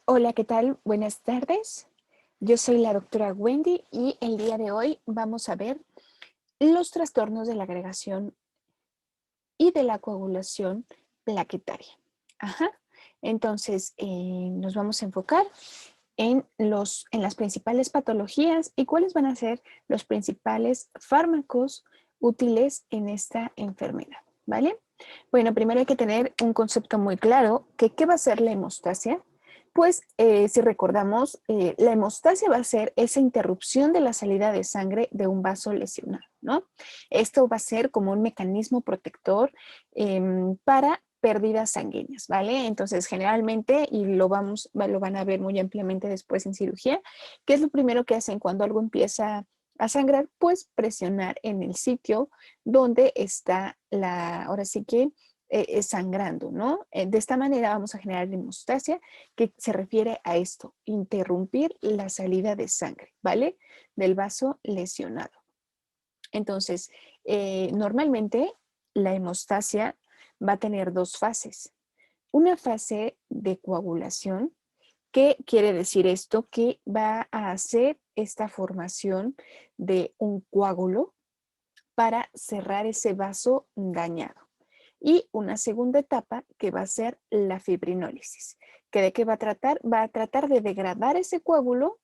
Hola, ¿qué tal? Buenas tardes. Yo soy la doctora Wendy y el día de hoy vamos a ver los trastornos de la agregación y de la coagulación plaquetaria. Ajá. Entonces, nos vamos a enfocar en las principales patologías y cuáles van a ser los principales fármacos útiles en esta enfermedad, ¿vale? Bueno, primero hay que tener un concepto muy claro que qué va a ser la hemostasia. Pues si recordamos, la hemostasia va a ser esa interrupción de la salida de sangre de un vaso lesionado, ¿no? Esto va a ser como un mecanismo protector para pérdidas sanguíneas, ¿vale? Entonces, generalmente, y lo van a ver muy ampliamente después en cirugía, ¿qué es lo primero que hacen cuando algo empieza a sangrar? Pues presionar en el sitio donde está ahora sí que sangrando, ¿no? De esta manera vamos a generar hemostasia, que se refiere a esto, interrumpir la salida de sangre, ¿vale? Del vaso lesionado. Entonces, normalmente la hemostasia va a tener dos fases. Una fase de coagulación. ¿Qué quiere decir esto? Que va a hacer esta formación de un coágulo para cerrar ese vaso dañado. Y una segunda etapa que va a ser la fibrinólisis. ¿Que de qué va a tratar? Va a tratar de degradar ese coágulo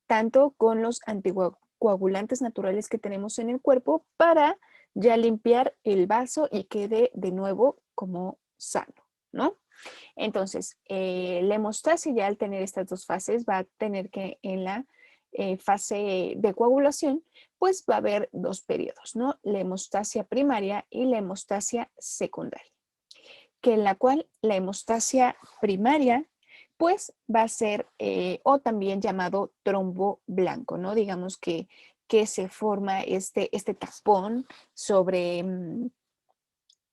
tanto con los anticoagulantes naturales que tenemos en el cuerpo para ya limpiar el vaso y quede de nuevo como sano, ¿no? Entonces, la hemostasia ya al tener estas dos fases va a tener que en la fase de coagulación, pues va a haber dos periodos, ¿no? La hemostasia primaria y la hemostasia secundaria, que en la cual la hemostasia primaria pues va a ser, o también llamado trombo blanco, ¿no? Digamos que se forma este tapón sobre,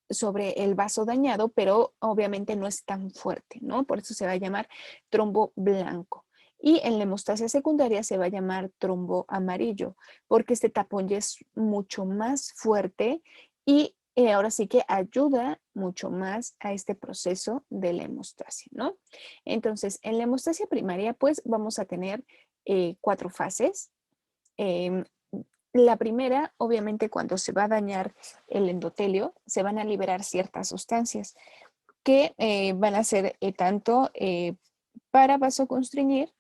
sobre el vaso dañado, pero obviamente no es tan fuerte, ¿no? Por eso se va a llamar trombo blanco. Y en la hemostasia secundaria se va a llamar trombo amarillo, porque este tapón ya es mucho más fuerte y ahora sí que ayuda mucho más a este proceso de la hemostasia, ¿no? Entonces, en la hemostasia primaria, pues vamos a tener cuatro fases. Em, la primera, obviamente, cuando se va a dañar el endotelio, se van a liberar ciertas sustancias que van a ser tanto para vasoconstriñir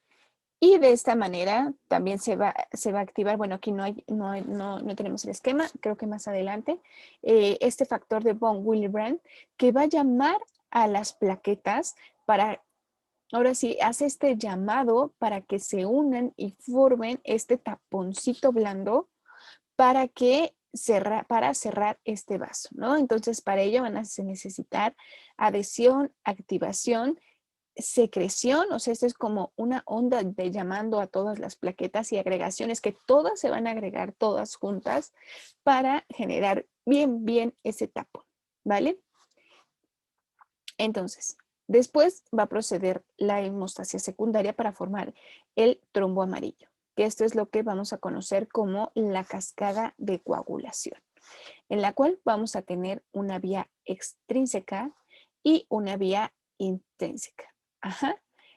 y de esta manera también se va a activar, bueno, aquí no tenemos el esquema, creo que más adelante, este factor de von Willebrand que va a llamar a las plaquetas para, ahora sí, hace este llamado para que se unan y formen este taponcito blando para cerrar este vaso, ¿no? Entonces, para ello van a necesitar adhesión, activación, secreción, o sea, esto es como una onda de llamando a todas las plaquetas y agregaciones que todas se van a agregar todas juntas para generar bien ese tapón, ¿vale? Entonces, después va a proceder la hemostasia secundaria para formar el trombo amarillo, que esto es lo que vamos a conocer como la cascada de coagulación, en la cual vamos a tener una vía extrínseca y una vía intrínseca. Ajá.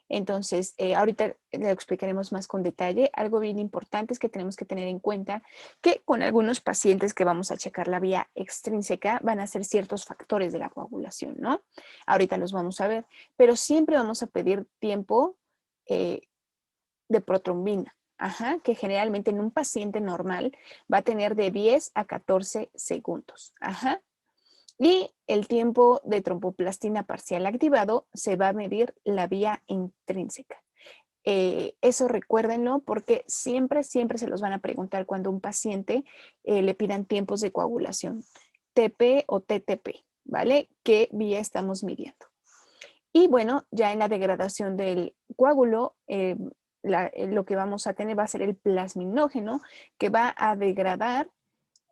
Entonces, ahorita lo explicaremos más con detalle. Algo bien importante es que tenemos que tener en cuenta que con algunos pacientes que vamos a checar la vía extrínseca van a ser ciertos factores de la coagulación, ¿no? Ahorita los vamos a ver, pero siempre vamos a pedir tiempo eh, de protrombina, ajá, que generalmente en un paciente normal va a tener de 10 a 14 segundos. Ajá. Y el tiempo de tromboplastina parcial activado se va a medir la vía intrínseca. Eso recuérdenlo porque siempre se los van a preguntar cuando un paciente le pidan tiempos de coagulación, TP o TTP, ¿vale? ¿Qué vía estamos midiendo? Y bueno, ya en la degradación del coágulo, lo que vamos a tener va a ser el plasminógeno que va a degradar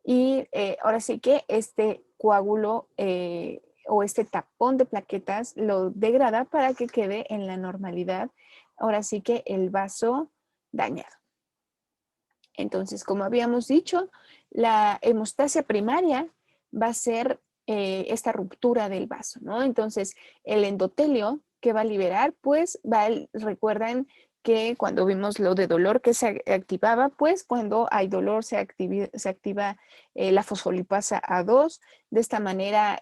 y ahora sí que este coágulo o este tapón de plaquetas lo degrada para que quede en la normalidad. Ahora sí que el vaso dañado. Entonces, como habíamos dicho, la hemostasia primaria va a ser esta ruptura del vaso, ¿no? Entonces, el endotelio, ¿qué va a liberar? Pues recuerdan que cuando vimos lo de dolor que se activaba, pues cuando hay dolor se activa la fosfolipasa A2. De esta manera,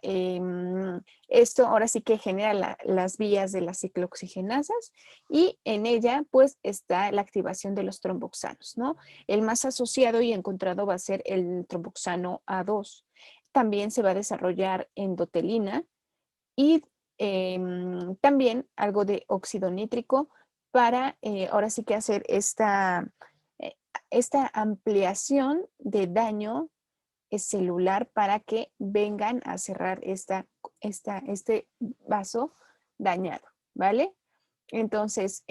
esto ahora sí que genera las vías de las ciclooxigenasas y en ella pues está la activación de los tromboxanos, ¿no? El más asociado y encontrado va a ser el tromboxano A2. También se va a desarrollar endotelina y también algo de óxido nítrico para ahora sí que hacer eh, esta ampliación de daño celular para que vengan a cerrar este vaso dañado, ¿vale? Entonces,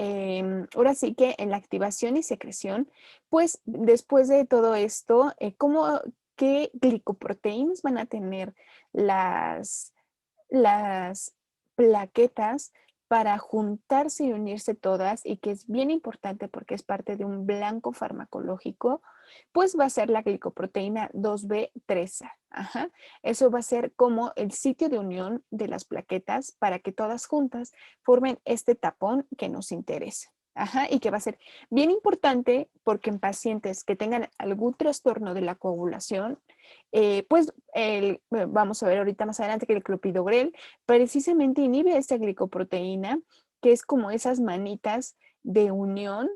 ahora sí que en la activación y secreción, pues después de todo esto, ¿qué glicoproteínas van a tener las plaquetas para juntarse y unirse todas y que es bien importante porque es parte de un blanco farmacológico, pues va a ser la glicoproteína 2B3A. Ajá. Eso va a ser como el sitio de unión de las plaquetas para que todas juntas formen este tapón que nos interesa. Ajá, y que va a ser bien importante porque en pacientes que tengan algún trastorno de la coagulación, vamos a ver ahorita más adelante que el clopidogrel precisamente inhibe esta glicoproteína, que es como esas manitas de unión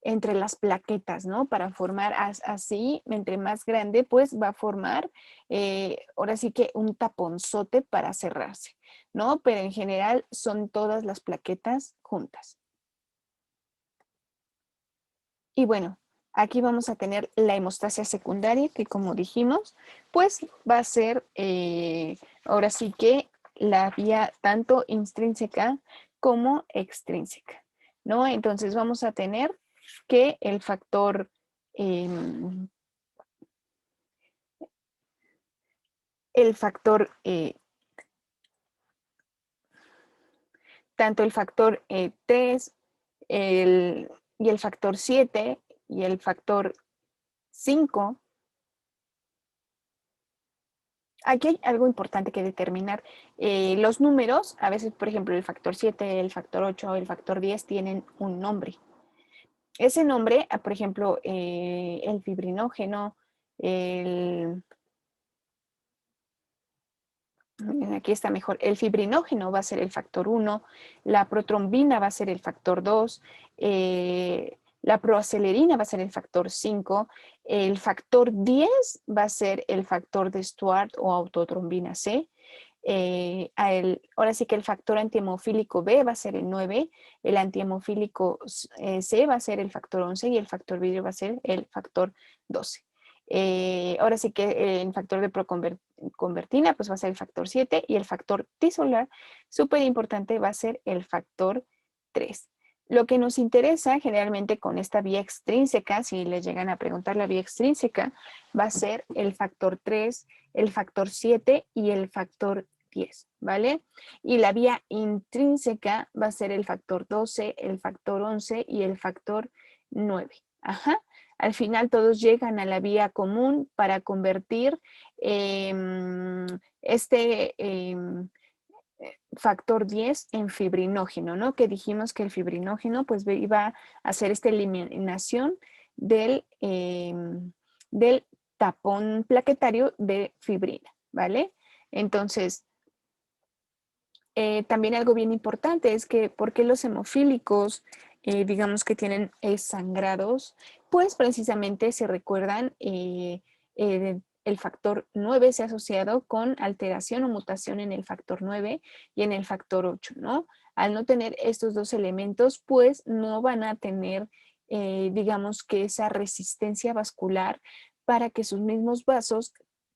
entre las plaquetas, ¿no? Para formar así, entre más grande, pues va a formar, ahora sí que un taponzote para cerrarse, ¿no? Pero en general son todas las plaquetas juntas. Y bueno, aquí vamos a tener la hemostasia secundaria, que como dijimos, pues va a ser ahora sí que la vía tanto intrínseca como extrínseca, ¿no? Entonces vamos a tener que em, el factor, tanto el factor 3 y el factor 7 y el factor 5. Aquí hay algo importante que determinar. Los números, a veces, por ejemplo, el factor 7, el factor 8, el factor 10 tienen un nombre. Ese nombre, por ejemplo, el fibrinógeno, aquí está mejor, el fibrinógeno va a ser el factor 1, la protrombina va a ser el factor 2, la proacelerina va a ser el factor 5, el factor 10 va a ser el factor de Stuart o autotrombina C. Ahora sí que el factor antihemofílico B va a ser el 9, el antihemofílico C va a ser el factor 11 y el factor vidrio va a ser el factor 12. Ahora sí que el factor de proconvertina pues va a ser el factor 7 y el factor tisolar, súper importante, va a ser el factor 3. Lo que nos interesa generalmente con esta vía extrínseca, si les llegan a preguntar la vía extrínseca, va a ser el factor 3, el factor 7 y el factor 10, ¿vale? Y la vía intrínseca va a ser el factor 12, el factor 11 y el factor 9. Ajá. Al final todos llegan a la vía común para convertir este factor 10 en fibrinógeno, ¿no? Que dijimos que el fibrinógeno pues iba a hacer esta eliminación del tapón plaquetario de fibrina, ¿vale? Entonces, también algo bien importante es que ¿por qué los hemofílicos, digamos que tienen sangrados? Pues precisamente se recuerdan, el factor 9 se ha asociado con alteración o mutación en el factor 9 y en el factor 8, ¿no? Al no tener estos dos elementos, pues no van a tener, digamos que esa resistencia vascular para que sus mismos vasos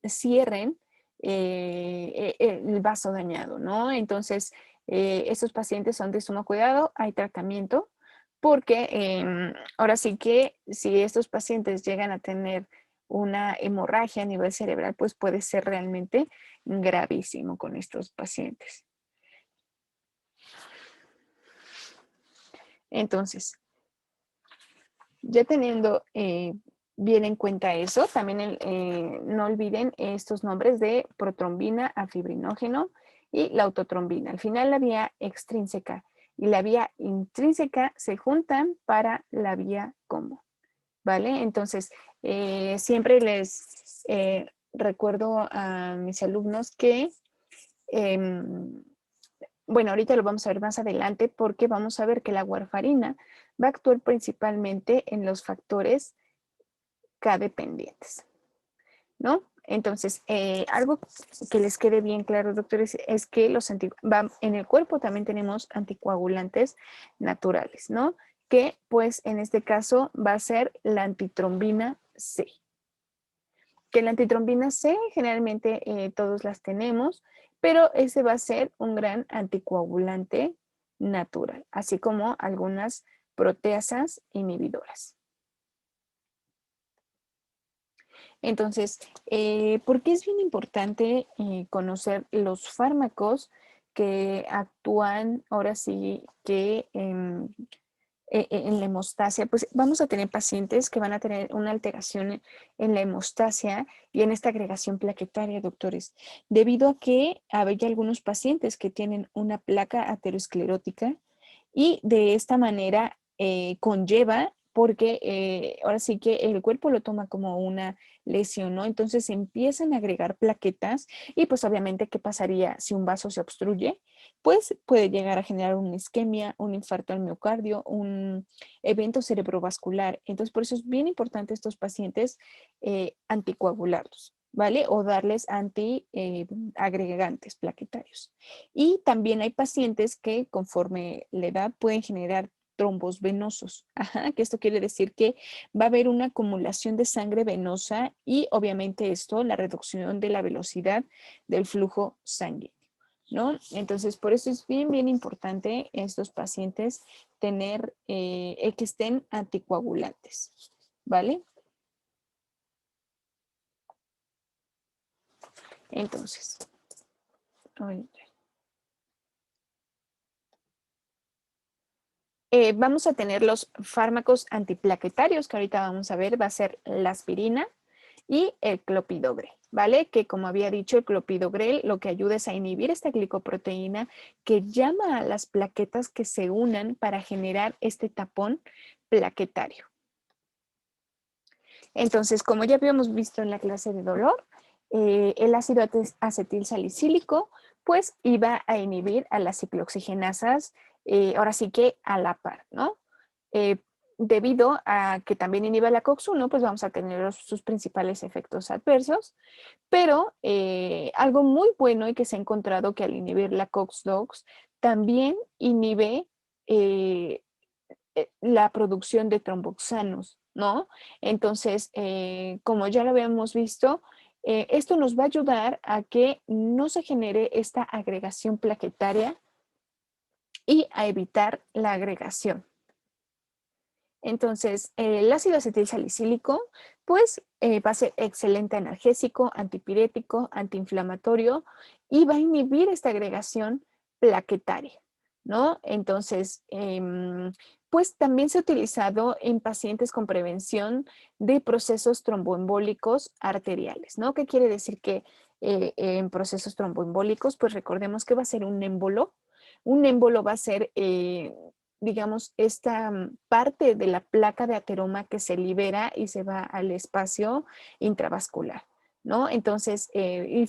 cierren el vaso dañado, ¿no? Entonces, estos pacientes son de sumo cuidado, hay tratamiento, porque ahora sí que si estos pacientes llegan a tener una hemorragia a nivel cerebral, pues puede ser realmente gravísimo con estos pacientes. Entonces, ya teniendo bien en cuenta eso, también no olviden estos nombres de protrombina, afibrinógeno y la autotrombina. Al final la vía extrínseca y la vía intrínseca se juntan para la vía común, ¿vale? Entonces, siempre les recuerdo a mis alumnos que, bueno, ahorita lo vamos a ver más adelante porque vamos a ver que la warfarina va a actuar principalmente en los factores K-dependientes, ¿no? Entonces, algo que les quede bien claro, doctores, es que en el cuerpo también tenemos anticoagulantes naturales, ¿no? Que pues en este caso va a ser la antitrombina C. Que la antitrombina C generalmente todos las tenemos, pero ese va a ser un gran anticoagulante natural, así como algunas proteasas inhibidoras. Entonces, ¿por qué es bien importante conocer los fármacos que actúan ahora sí que en la hemostasia? Pues vamos a tener pacientes que van a tener una alteración en la hemostasia y en esta agregación plaquetaria, doctores, debido a que hay algunos pacientes que tienen una placa aterosclerótica y de esta manera conlleva, porque ahora sí que el cuerpo lo toma como una lesión, ¿no? Entonces se empiezan a agregar plaquetas y pues obviamente, ¿qué pasaría si un vaso se obstruye? Pues puede llegar a generar una isquemia, un infarto al miocardio, un evento cerebrovascular. Entonces, por eso es bien importante estos pacientes anticoagularlos, ¿vale? O darles antiagregantes plaquetarios. Y también hay pacientes que conforme la edad pueden generar trombos venosos. Ajá, que esto quiere decir que va a haber una acumulación de sangre venosa y obviamente esto, la reducción de la velocidad del flujo sanguíneo, ¿no? Entonces, por eso es bien, bien importante estos pacientes tener, que estén anticoagulantes, ¿vale? Entonces, vamos a tener los fármacos antiplaquetarios que ahorita vamos a ver, va a ser la aspirina y el clopidogrel, ¿vale? Que como había dicho, el clopidogrel lo que ayuda es a inhibir esta glicoproteína que llama a las plaquetas que se unan para generar este tapón plaquetario. Entonces, como ya habíamos visto en la clase de dolor, el ácido acetil salicílico pues iba a inhibir a las ciclooxigenasas, ahora sí que a la par, ¿no? Eh, Debido a que también inhibe la COX-1, pues vamos a tener sus principales efectos adversos, pero algo muy bueno y que se ha encontrado que al inhibir la COX-2 también inhibe la producción de tromboxanos, ¿no? Entonces, como ya lo habíamos visto, esto nos va a ayudar a que no se genere esta agregación plaquetaria y a evitar la agregación. Entonces, el ácido acetilsalicílico, pues va a ser excelente analgésico, antipirético, antiinflamatorio y va a inhibir esta agregación plaquetaria, ¿no? Entonces, pues también se ha utilizado en pacientes con prevención de procesos tromboembólicos arteriales, ¿no? ¿Qué quiere decir que en procesos tromboembólicos? Pues recordemos que va a ser un émbolo. Un émbolo va a ser digamos, esta parte de la placa de ateroma que se libera y se va al espacio intravascular, ¿no? Entonces,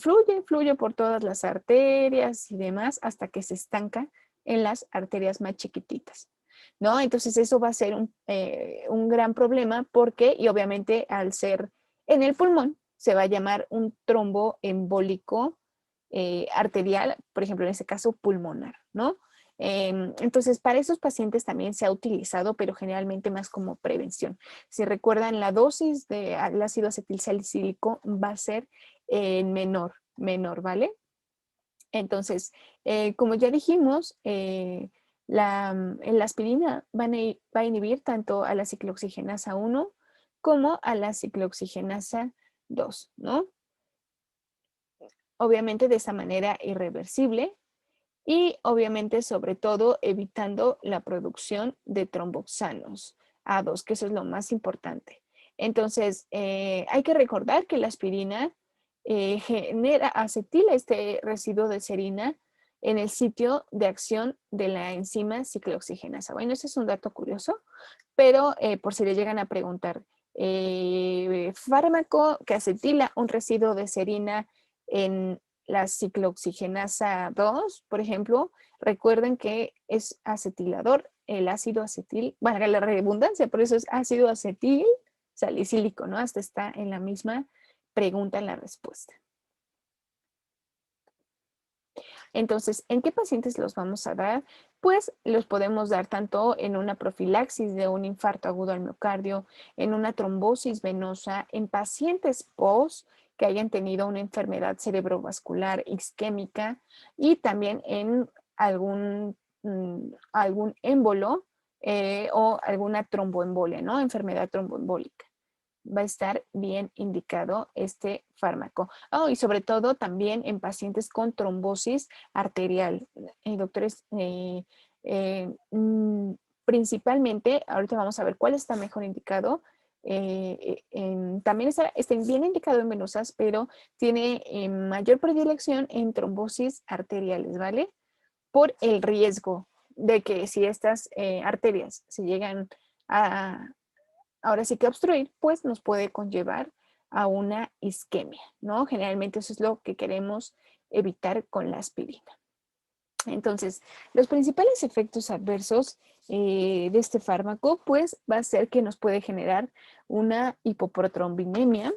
fluye por todas las arterias y demás hasta que se estanca en las arterias más chiquititas, ¿no? Entonces, eso va a ser un gran problema porque, y obviamente al ser en el pulmón, se va a llamar un trombo embólico arterial, por ejemplo, en este caso pulmonar, ¿no? Entonces, para esos pacientes también se ha utilizado, pero generalmente más como prevención. Si recuerdan, la dosis del ácido acetilsalicílico va a ser menor, ¿vale? Entonces, como ya dijimos, la aspirina va a inhibir tanto a la ciclooxigenasa 1 como a la ciclooxigenasa 2, ¿no? Obviamente de esa manera irreversible y obviamente sobre todo evitando la producción de tromboxanos A2, que eso es lo más importante. Entonces, hay que recordar que la aspirina acetila este residuo de serina en el sitio de acción de la enzima ciclooxigenasa. Bueno, ese es un dato curioso, pero por si le llegan a preguntar, fármaco que acetila un residuo de serina en la ciclooxigenasa 2, por ejemplo, recuerden que es acetilador, el ácido acetil, valga la redundancia, por eso es ácido acetil salicílico, ¿no? Hasta está en la misma pregunta en la respuesta. Entonces, ¿en qué pacientes los vamos a dar? Pues los podemos dar tanto en una profilaxis de un infarto agudo al miocardio, en una trombosis venosa, en pacientes post que hayan tenido una enfermedad cerebrovascular isquémica y también en algún émbolo o alguna tromboembolia, ¿no? Enfermedad tromboembólica. Va a estar bien indicado este fármaco. Oh, y sobre todo también en pacientes con trombosis arterial. Doctores, principalmente, ahorita vamos a ver cuál está mejor indicado. También está bien indicado en venosas, pero tiene mayor predilección en trombosis arteriales, ¿vale? Por el riesgo de que si estas arterias se llegan a ahora sí que obstruir, pues nos puede conllevar a una isquemia, ¿no? Generalmente eso es lo que queremos evitar con la aspirina. Entonces, los principales efectos adversos de este fármaco, pues va a ser que nos puede generar una hipoprotrombinemia,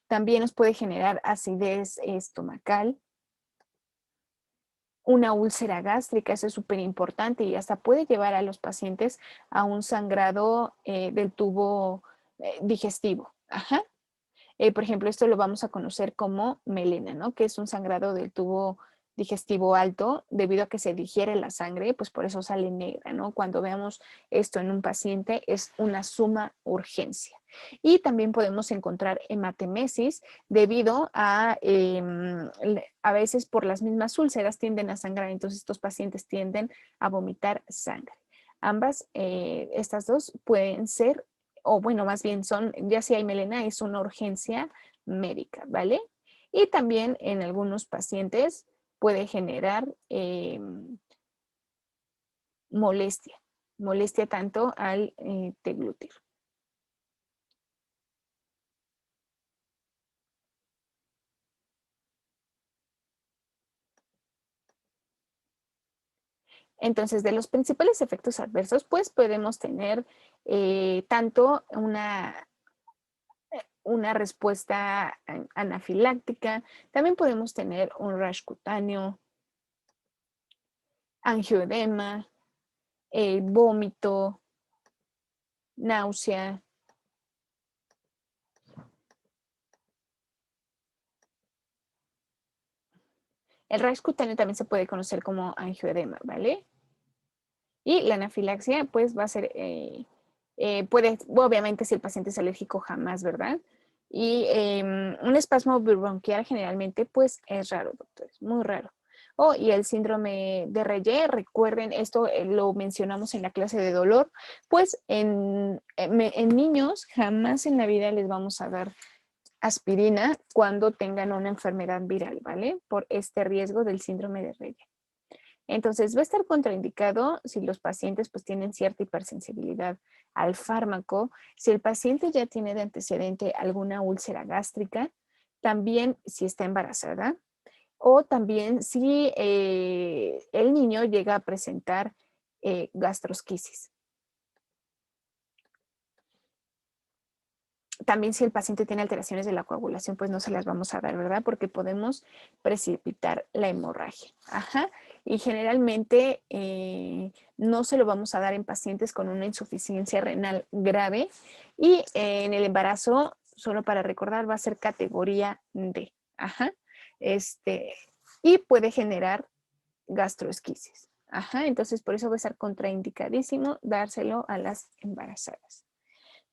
también nos puede generar acidez estomacal, una úlcera gástrica, eso es súper importante y hasta puede llevar a los pacientes a un sangrado del tubo digestivo. Ajá. Por ejemplo, esto lo vamos a conocer como melena, ¿no? Que es un sangrado del tubo digestivo alto debido a que se digiere la sangre, pues por eso sale negra, ¿no? Cuando veamos esto en un paciente es una suma urgencia. Y también podemos encontrar hematemesis debido a veces por las mismas úlceras tienden a sangrar, entonces estos pacientes tienden a vomitar sangre. Ambas, estas dos pueden ser o bueno, más bien son, ya si hay melena, es una urgencia médica, ¿vale? Y también en algunos pacientes puede generar molestia tanto al deglutir. Entonces, de los principales efectos adversos, pues podemos tener tanto una respuesta anafiláctica, también podemos tener un rash cutáneo, angioedema, vómito, náusea. El rash cutáneo también se puede conocer como angioedema, ¿vale? Y la anafilaxia, pues va a ser, obviamente si el paciente es alérgico, jamás, ¿verdad? Y un espasmo bronquial generalmente, pues es raro, doctor, es muy raro. Oh, y el síndrome de Reye, recuerden, esto lo mencionamos en la clase de dolor, pues en niños jamás en la vida les vamos a dar aspirina cuando tengan una enfermedad viral, ¿vale? Por este riesgo del síndrome de Reye. Entonces, va a estar contraindicado si los pacientes pues tienen cierta hipersensibilidad al fármaco, si el paciente ya tiene de antecedente alguna úlcera gástrica, también si está embarazada o también si el niño llega a presentar gastrosquisis. También si el paciente tiene alteraciones de la coagulación, pues no se las vamos a dar, ¿verdad? Porque podemos precipitar la hemorragia. Ajá. Y generalmente no se lo vamos a dar en pacientes con una insuficiencia renal grave. Y en el embarazo, solo para recordar, va a ser categoría D. Ajá. Y puede generar gastroesquisis. Ajá. Entonces, por eso va a estar contraindicadísimo dárselo a las embarazadas.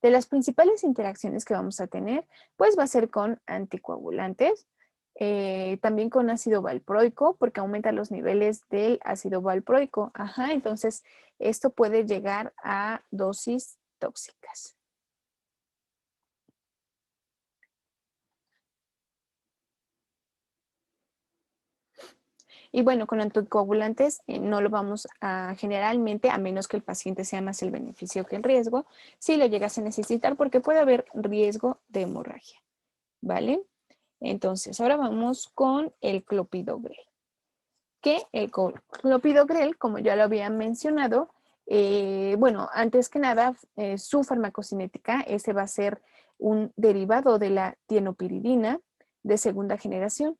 De las principales interacciones que vamos a tener, pues va a ser con anticoagulantes, también con ácido valproico, porque aumenta los niveles del ácido valproico. Ajá, entonces esto puede llegar a dosis tóxicas. Y bueno, con anticoagulantes no lo vamos a generalmente, a menos que el paciente sea más el beneficio que el riesgo, si lo llegas a necesitar porque puede haber riesgo de hemorragia, ¿vale? Entonces, ahora vamos con el clopidogrel. Que el clopidogrel, como ya lo había mencionado, bueno, antes que nada, su farmacocinética, ese va a ser un derivado de la tienopiridina de segunda generación.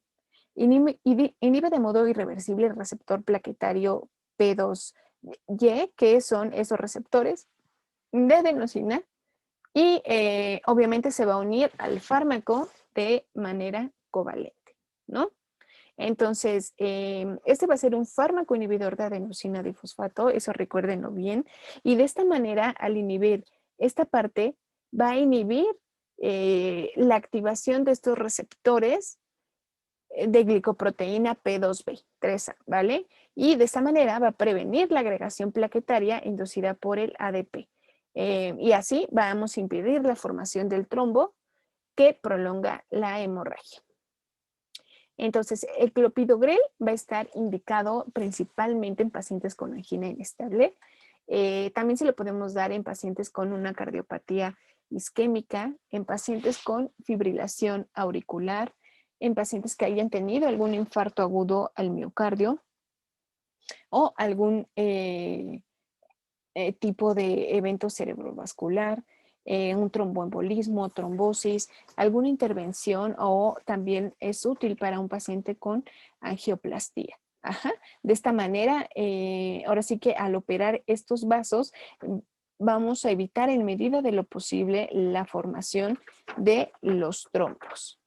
Inhibe de modo irreversible el receptor plaquetario P2Y, que son esos receptores de adenosina, y obviamente se va a unir al fármaco de manera covalente, ¿no? Entonces, este va a ser un fármaco inhibidor de adenosina difosfato, eso recuérdenlo bien, y de esta manera, al inhibir esta parte, va a inhibir la activación de estos receptores de glicoproteína P2B3A, ¿vale? Y de esta manera va a prevenir la agregación plaquetaria inducida por el ADP. Y así vamos a impedir la formación del trombo que prolonga la hemorragia. Entonces, el clopidogrel va a estar indicado principalmente en pacientes con angina inestable. También se lo podemos dar en pacientes con una cardiopatía isquémica, en pacientes con fibrilación auricular, en pacientes que hayan tenido algún infarto agudo al miocardio o algún tipo de evento cerebrovascular, un tromboembolismo, trombosis, alguna intervención, o también es útil para un paciente con angioplastía. Ajá. De esta manera, ahora sí que al operar estos vasos, vamos a evitar en medida de lo posible la formación de los trombos.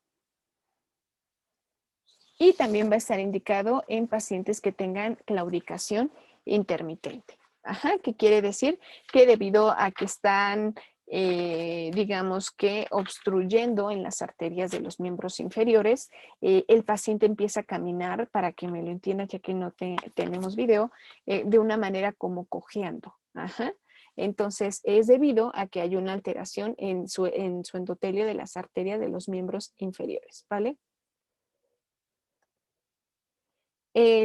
Y también va a estar indicado en pacientes que tengan claudicación intermitente. Ajá, que quiere decir que debido a que están, digamos que obstruyendo en las arterias de los miembros inferiores, el paciente empieza a caminar, para que me lo entiendan, ya que no tenemos video, de una manera como cojeando. Ajá. Entonces, es debido a que hay una alteración en su endotelio de las arterias de los miembros inferiores, ¿vale?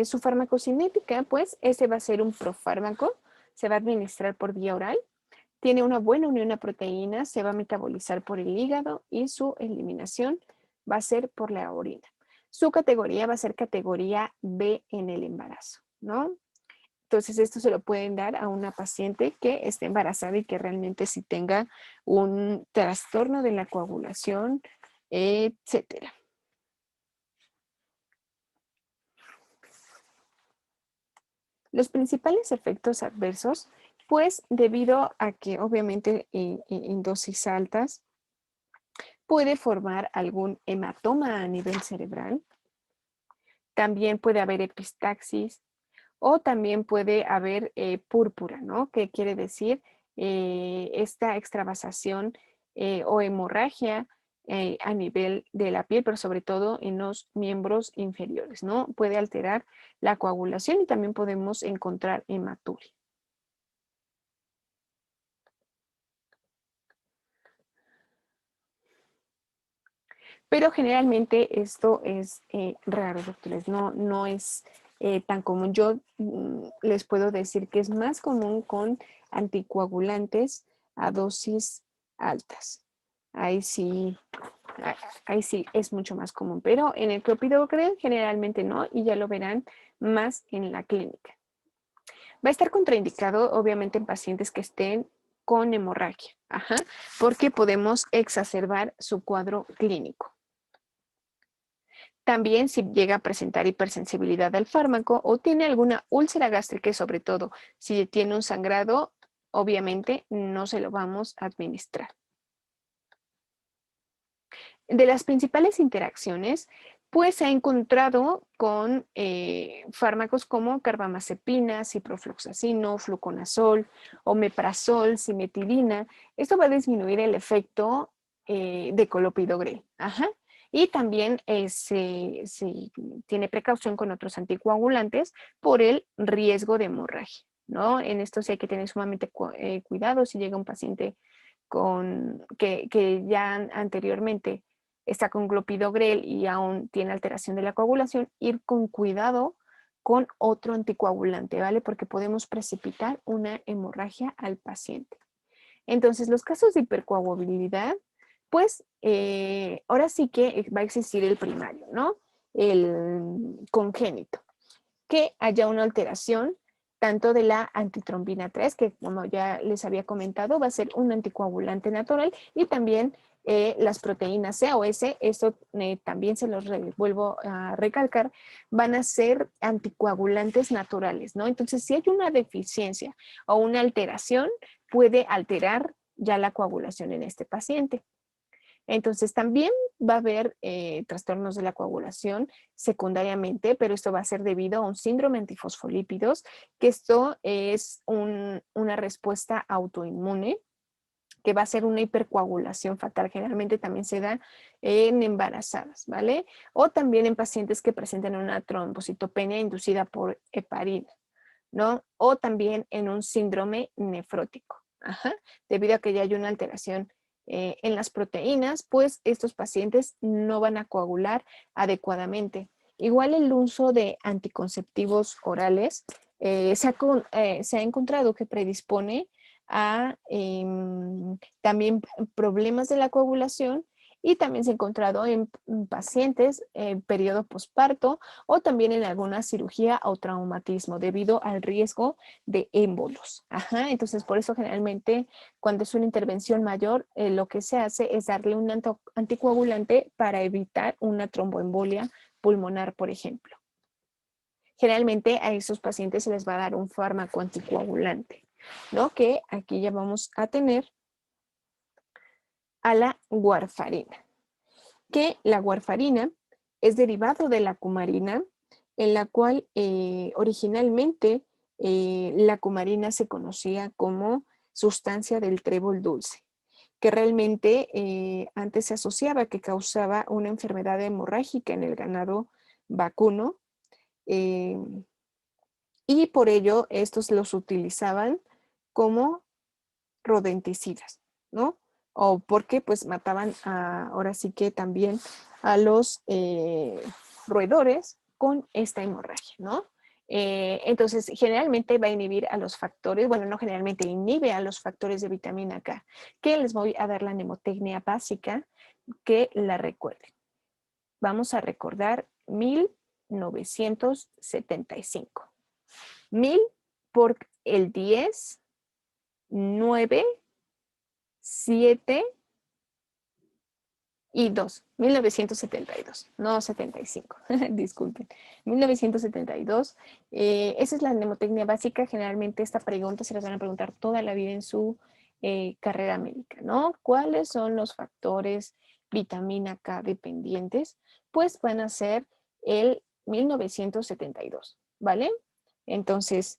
Su farmacocinética, pues, ese va a ser un profármaco, se va a administrar por vía oral, tiene una buena unión a proteínas, se va a metabolizar por el hígado y su eliminación va a ser por la orina. Su categoría va a ser categoría B en el embarazo, ¿no? Entonces, esto se lo pueden dar a una paciente que esté embarazada y que realmente sí tenga un trastorno de la coagulación, etcétera. Los principales efectos adversos, pues debido a que obviamente en dosis altas puede formar algún hematoma a nivel cerebral, también puede haber epistaxis o también puede haber púrpura, ¿no? Que quiere decir esta extravasación o hemorragia a nivel de la piel, pero sobre todo en los miembros inferiores, ¿no? Puede alterar la coagulación y también podemos encontrar hematuria. Pero generalmente esto es raro, doctores, no es tan común. Yo les puedo decir que es más común con anticoagulantes a dosis altas. Ahí sí, ahí sí es mucho más común, pero en el clopidogrel generalmente no, y ya lo verán más en la clínica. Va a estar contraindicado obviamente en pacientes que estén con hemorragia, ajá, porque podemos exacerbar su cuadro clínico. También si llega a presentar hipersensibilidad al fármaco o tiene alguna úlcera gástrica, y sobre todo si tiene un sangrado, obviamente no se lo vamos a administrar. De las principales interacciones, pues se ha encontrado con fármacos como carbamazepina, ciprofloxacino, fluconazol, omeprazol, cimetidina. Esto va a disminuir el efecto de clopidogrel. Ajá. Y también se tiene precaución con otros anticoagulantes por el riesgo de hemorragia, ¿no? En esto sí hay que tener sumamente cuidado si llega un paciente que ya anteriormente está con clopidogrel y aún tiene alteración de la coagulación, ir con cuidado con otro anticoagulante, ¿vale? Porque podemos precipitar una hemorragia al paciente. Entonces, los casos de hipercoagulabilidad, pues ahora sí que va a existir el primario, ¿no? El congénito, que haya una alteración tanto de la antitrombina 3, que como ya les había comentado, va a ser un anticoagulante natural, y también las proteínas C o S, esto también se los vuelvo a recalcar, van a ser anticoagulantes naturales, ¿no? Entonces, si hay una deficiencia o una alteración, puede alterar ya la coagulación en este paciente. Entonces también va a haber trastornos de la coagulación secundariamente, pero esto va a ser debido a un síndrome antifosfolípidos, que esto es una respuesta autoinmune, que va a ser una hipercoagulación fatal. Generalmente también se da en embarazadas, ¿vale? O también en pacientes que presentan una trombocitopenia inducida por heparina, ¿no? O también en un síndrome nefrótico. Ajá. Debido a que ya hay una alteración en las proteínas, pues estos pacientes no van a coagular adecuadamente. Igual el uso de anticonceptivos orales se ha encontrado que predispone a también problemas de la coagulación, y también se ha encontrado en pacientes en periodo posparto o también en alguna cirugía o traumatismo debido al riesgo de émbolos. Ajá, entonces por eso generalmente cuando es una intervención mayor, lo que se hace es darle un anticoagulante para evitar una tromboembolia pulmonar, por ejemplo. Generalmente a esos pacientes se les va a dar un fármaco anticoagulante, ¿no? Que aquí ya vamos a tener a la warfarina, que la warfarina es derivado de la cumarina, en la cual originalmente la cumarina se conocía como sustancia del trébol dulce, que realmente antes se asociaba que causaba una enfermedad hemorrágica en el ganado vacuno, eh, y por ello estos los utilizaban como rodenticidas, ¿no? O porque pues mataban ahora sí que también a los roedores con esta hemorragia, ¿no? Entonces, generalmente va a inhibir a los factores, bueno, no generalmente, inhibe a los factores de vitamina K, que les voy a dar la mnemotecnia básica que la recuerden. Vamos a recordar 1975. 1000 por el 10, 9, 7 y 2, 1972, no 75, disculpen, 1972. Esa es la mnemotecnia básica. Generalmente esta pregunta se las van a preguntar toda la vida en su carrera médica, ¿no? ¿Cuáles son los factores vitamina K dependientes? Pues van a ser el 1972, ¿vale? Entonces,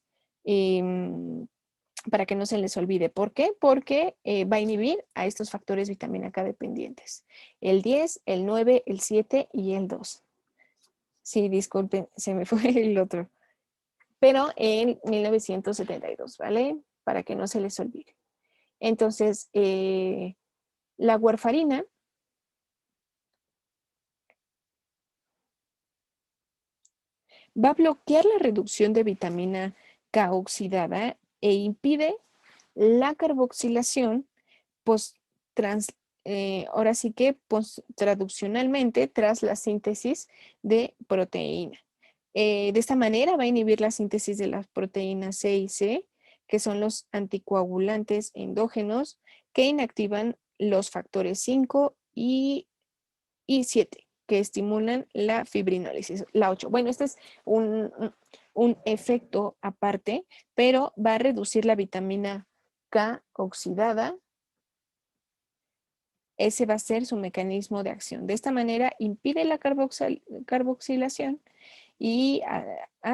para que no se les olvide. ¿Por qué? Porque va a inhibir a estos factores vitamina K dependientes. El 10, el 9, el 7 y el 2. Sí, disculpen, se me fue el otro. Pero en 1972, ¿vale? Para que no se les olvide. Entonces, la warfarina va a bloquear la reducción de vitamina K oxidada e impide la carboxilación post trans, ahora sí que traduccionalmente tras la síntesis de proteína. De esta manera va a inhibir la síntesis de las proteínas C y C, que son los anticoagulantes endógenos que inactivan los factores 5 y 7, que estimulan la fibrinólisis, la 8. Bueno, este es un efecto aparte, pero va a reducir la vitamina K oxidada. Ese va a ser su mecanismo de acción. De esta manera impide la carboxilación, y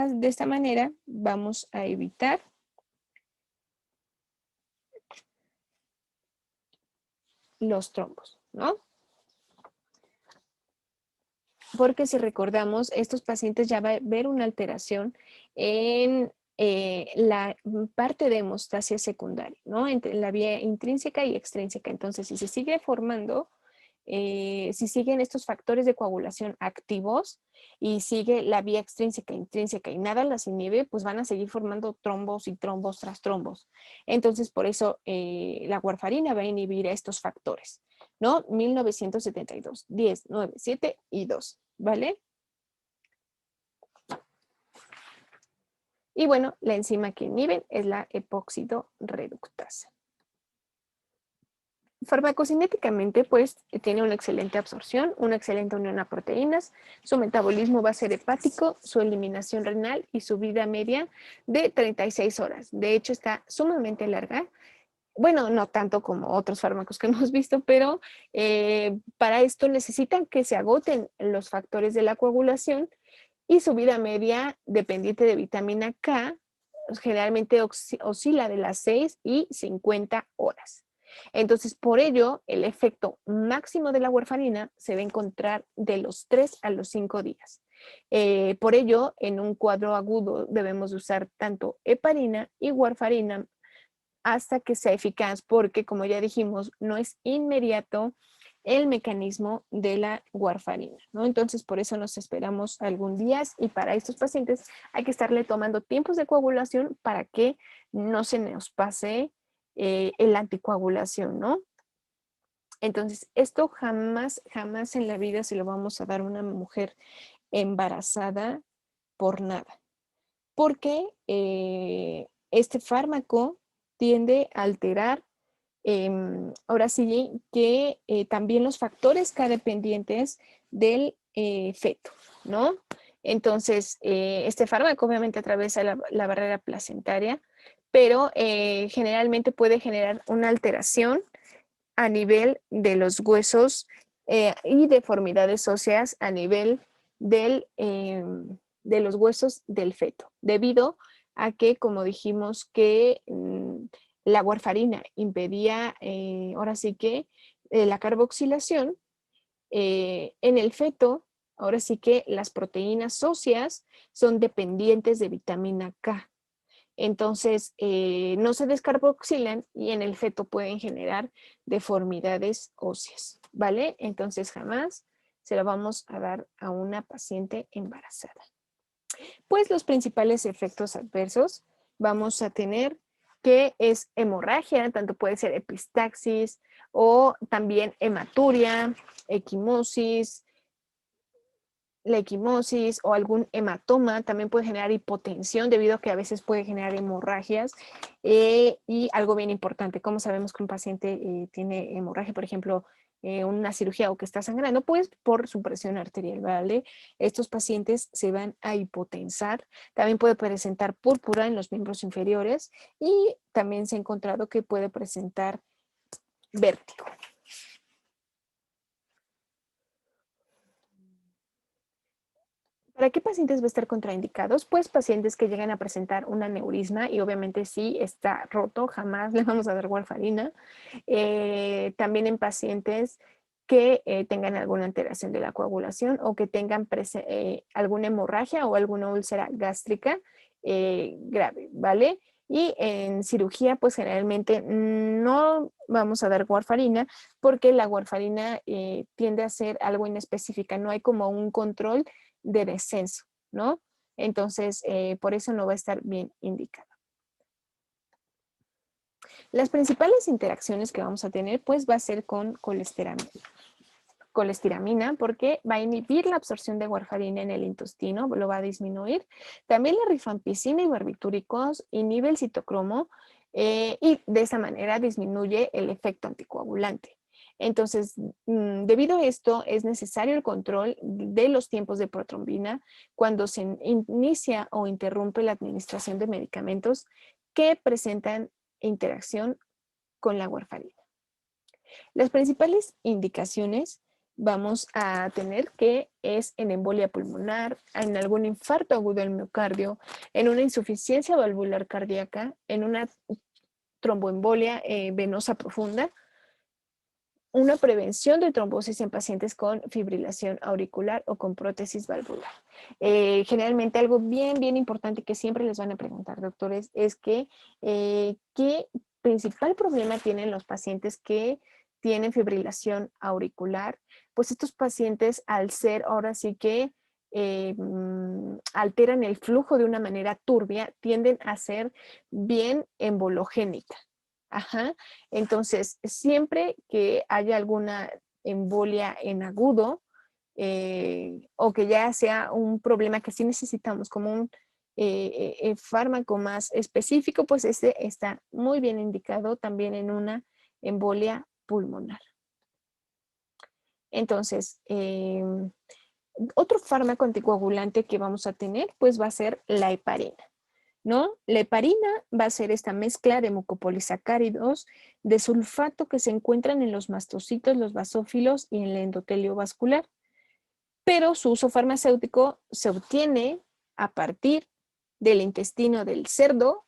de esta manera vamos a evitar los trombos, ¿no? Porque si recordamos, estos pacientes ya va a haber una alteración en la parte de hemostasia secundaria, ¿no? Entre la vía intrínseca y extrínseca. Entonces, si se sigue formando si siguen estos factores de coagulación activos y sigue la vía extrínseca, intrínseca y nada las inhibe, pues van a seguir formando trombos y trombos tras trombos. Entonces, por eso la warfarina va a inhibir a estos factores, ¿no? 1972, 10, 9, 7 y 2, ¿vale? Y bueno, la enzima que inhiben es la epóxido reductasa. Farmacocinéticamente, pues, tiene una excelente absorción, una excelente unión a proteínas, su metabolismo va a ser hepático, su eliminación renal y su vida media de 36 horas. De hecho, está sumamente larga. Bueno, no tanto como otros fármacos que hemos visto, pero para esto necesitan que se agoten los factores de la coagulación y su vida media dependiente de vitamina K generalmente oscila de las 6 y 50 horas. Entonces, por ello, el efecto máximo de la warfarina se va a encontrar de los 3 a los 5 días. Por ello, en un cuadro agudo debemos usar tanto heparina y warfarina hasta que sea eficaz, porque como ya dijimos, no es inmediato el mecanismo de la warfarina, ¿no? Entonces, por eso nos esperamos algún días y para estos pacientes hay que estarle tomando tiempos de coagulación para que no se nos pase la anticoagulación, ¿no? Entonces, esto jamás, jamás en la vida se lo vamos a dar a una mujer embarazada por nada, porque este fármaco tiende a alterar ahora sí que también los factores dependientes del feto, ¿no? Entonces, este fármaco obviamente atraviesa la barrera placentaria, pero generalmente puede generar una alteración a nivel de los huesos y deformidades óseas a nivel de los huesos del feto, debido a que, como dijimos, que la warfarina impedía, ahora sí que, la carboxilación en el feto, ahora sí que las proteínas óseas son dependientes de vitamina K. Entonces, no se descarboxilan y en el feto pueden generar deformidades óseas, ¿vale? Entonces, jamás se lo vamos a dar a una paciente embarazada. Pues los principales efectos adversos vamos a tener que es hemorragia, tanto puede ser epistaxis o también hematuria, equimosis, la equimosis o algún hematoma también puede generar hipotensión debido a que a veces puede generar hemorragias y algo bien importante, ¿cómo sabemos que un paciente tiene hemorragia, por ejemplo, una cirugía o que está sangrando? Pues por su presión arterial, ¿vale? Estos pacientes se van a hipotensar, también puede presentar púrpura en los miembros inferiores y también se ha encontrado que puede presentar vértigo. ¿Para qué pacientes va a estar contraindicados? Pues pacientes que llegan a presentar un aneurisma y obviamente si está roto, jamás le vamos a dar warfarina. También en pacientes que tengan alguna alteración de la coagulación o que tengan alguna hemorragia o alguna úlcera gástrica grave, ¿vale? Y en cirugía, pues generalmente no vamos a dar warfarina porque la warfarina tiende a ser algo inespecífica, no hay como un control de descenso, ¿no? Entonces, por eso no va a estar bien indicado. Las principales interacciones que vamos a tener, pues va a ser con colestiramina, porque va a inhibir la absorción de warfarina en el intestino, lo va a disminuir. También la rifampicina y barbitúricos inhibe el citocromo y de esa manera disminuye el efecto anticoagulante. Entonces, debido a esto, es necesario el control de los tiempos de protrombina cuando se inicia o interrumpe la administración de medicamentos que presentan interacción con la warfarina. Las principales indicaciones vamos a tener que es en embolia pulmonar, en algún infarto agudo del miocardio, en una insuficiencia valvular cardíaca, en una tromboembolia venosa profunda, una prevención de trombosis en pacientes con fibrilación auricular o con prótesis valvular. Generalmente algo bien importante que siempre les van a preguntar, doctores, es que ¿qué principal problema tienen los pacientes que tienen fibrilación auricular, pues estos pacientes al ser ahora sí que alteran el flujo de una manera turbia, tienden a ser bien embologénica. Ajá. Entonces, siempre que haya alguna embolia en agudo, o que ya sea un problema que sí necesitamos como un fármaco más específico, pues este está muy bien indicado también en una embolia pulmonar. Entonces, otro fármaco anticoagulante que vamos a tener, pues va a ser la heparina, ¿no? La heparina va a ser esta mezcla de mucopolisacáridos de sulfato que se encuentran en los mastocitos, los basófilos y en el endotelio vascular. Pero su uso farmacéutico se obtiene a partir del intestino del cerdo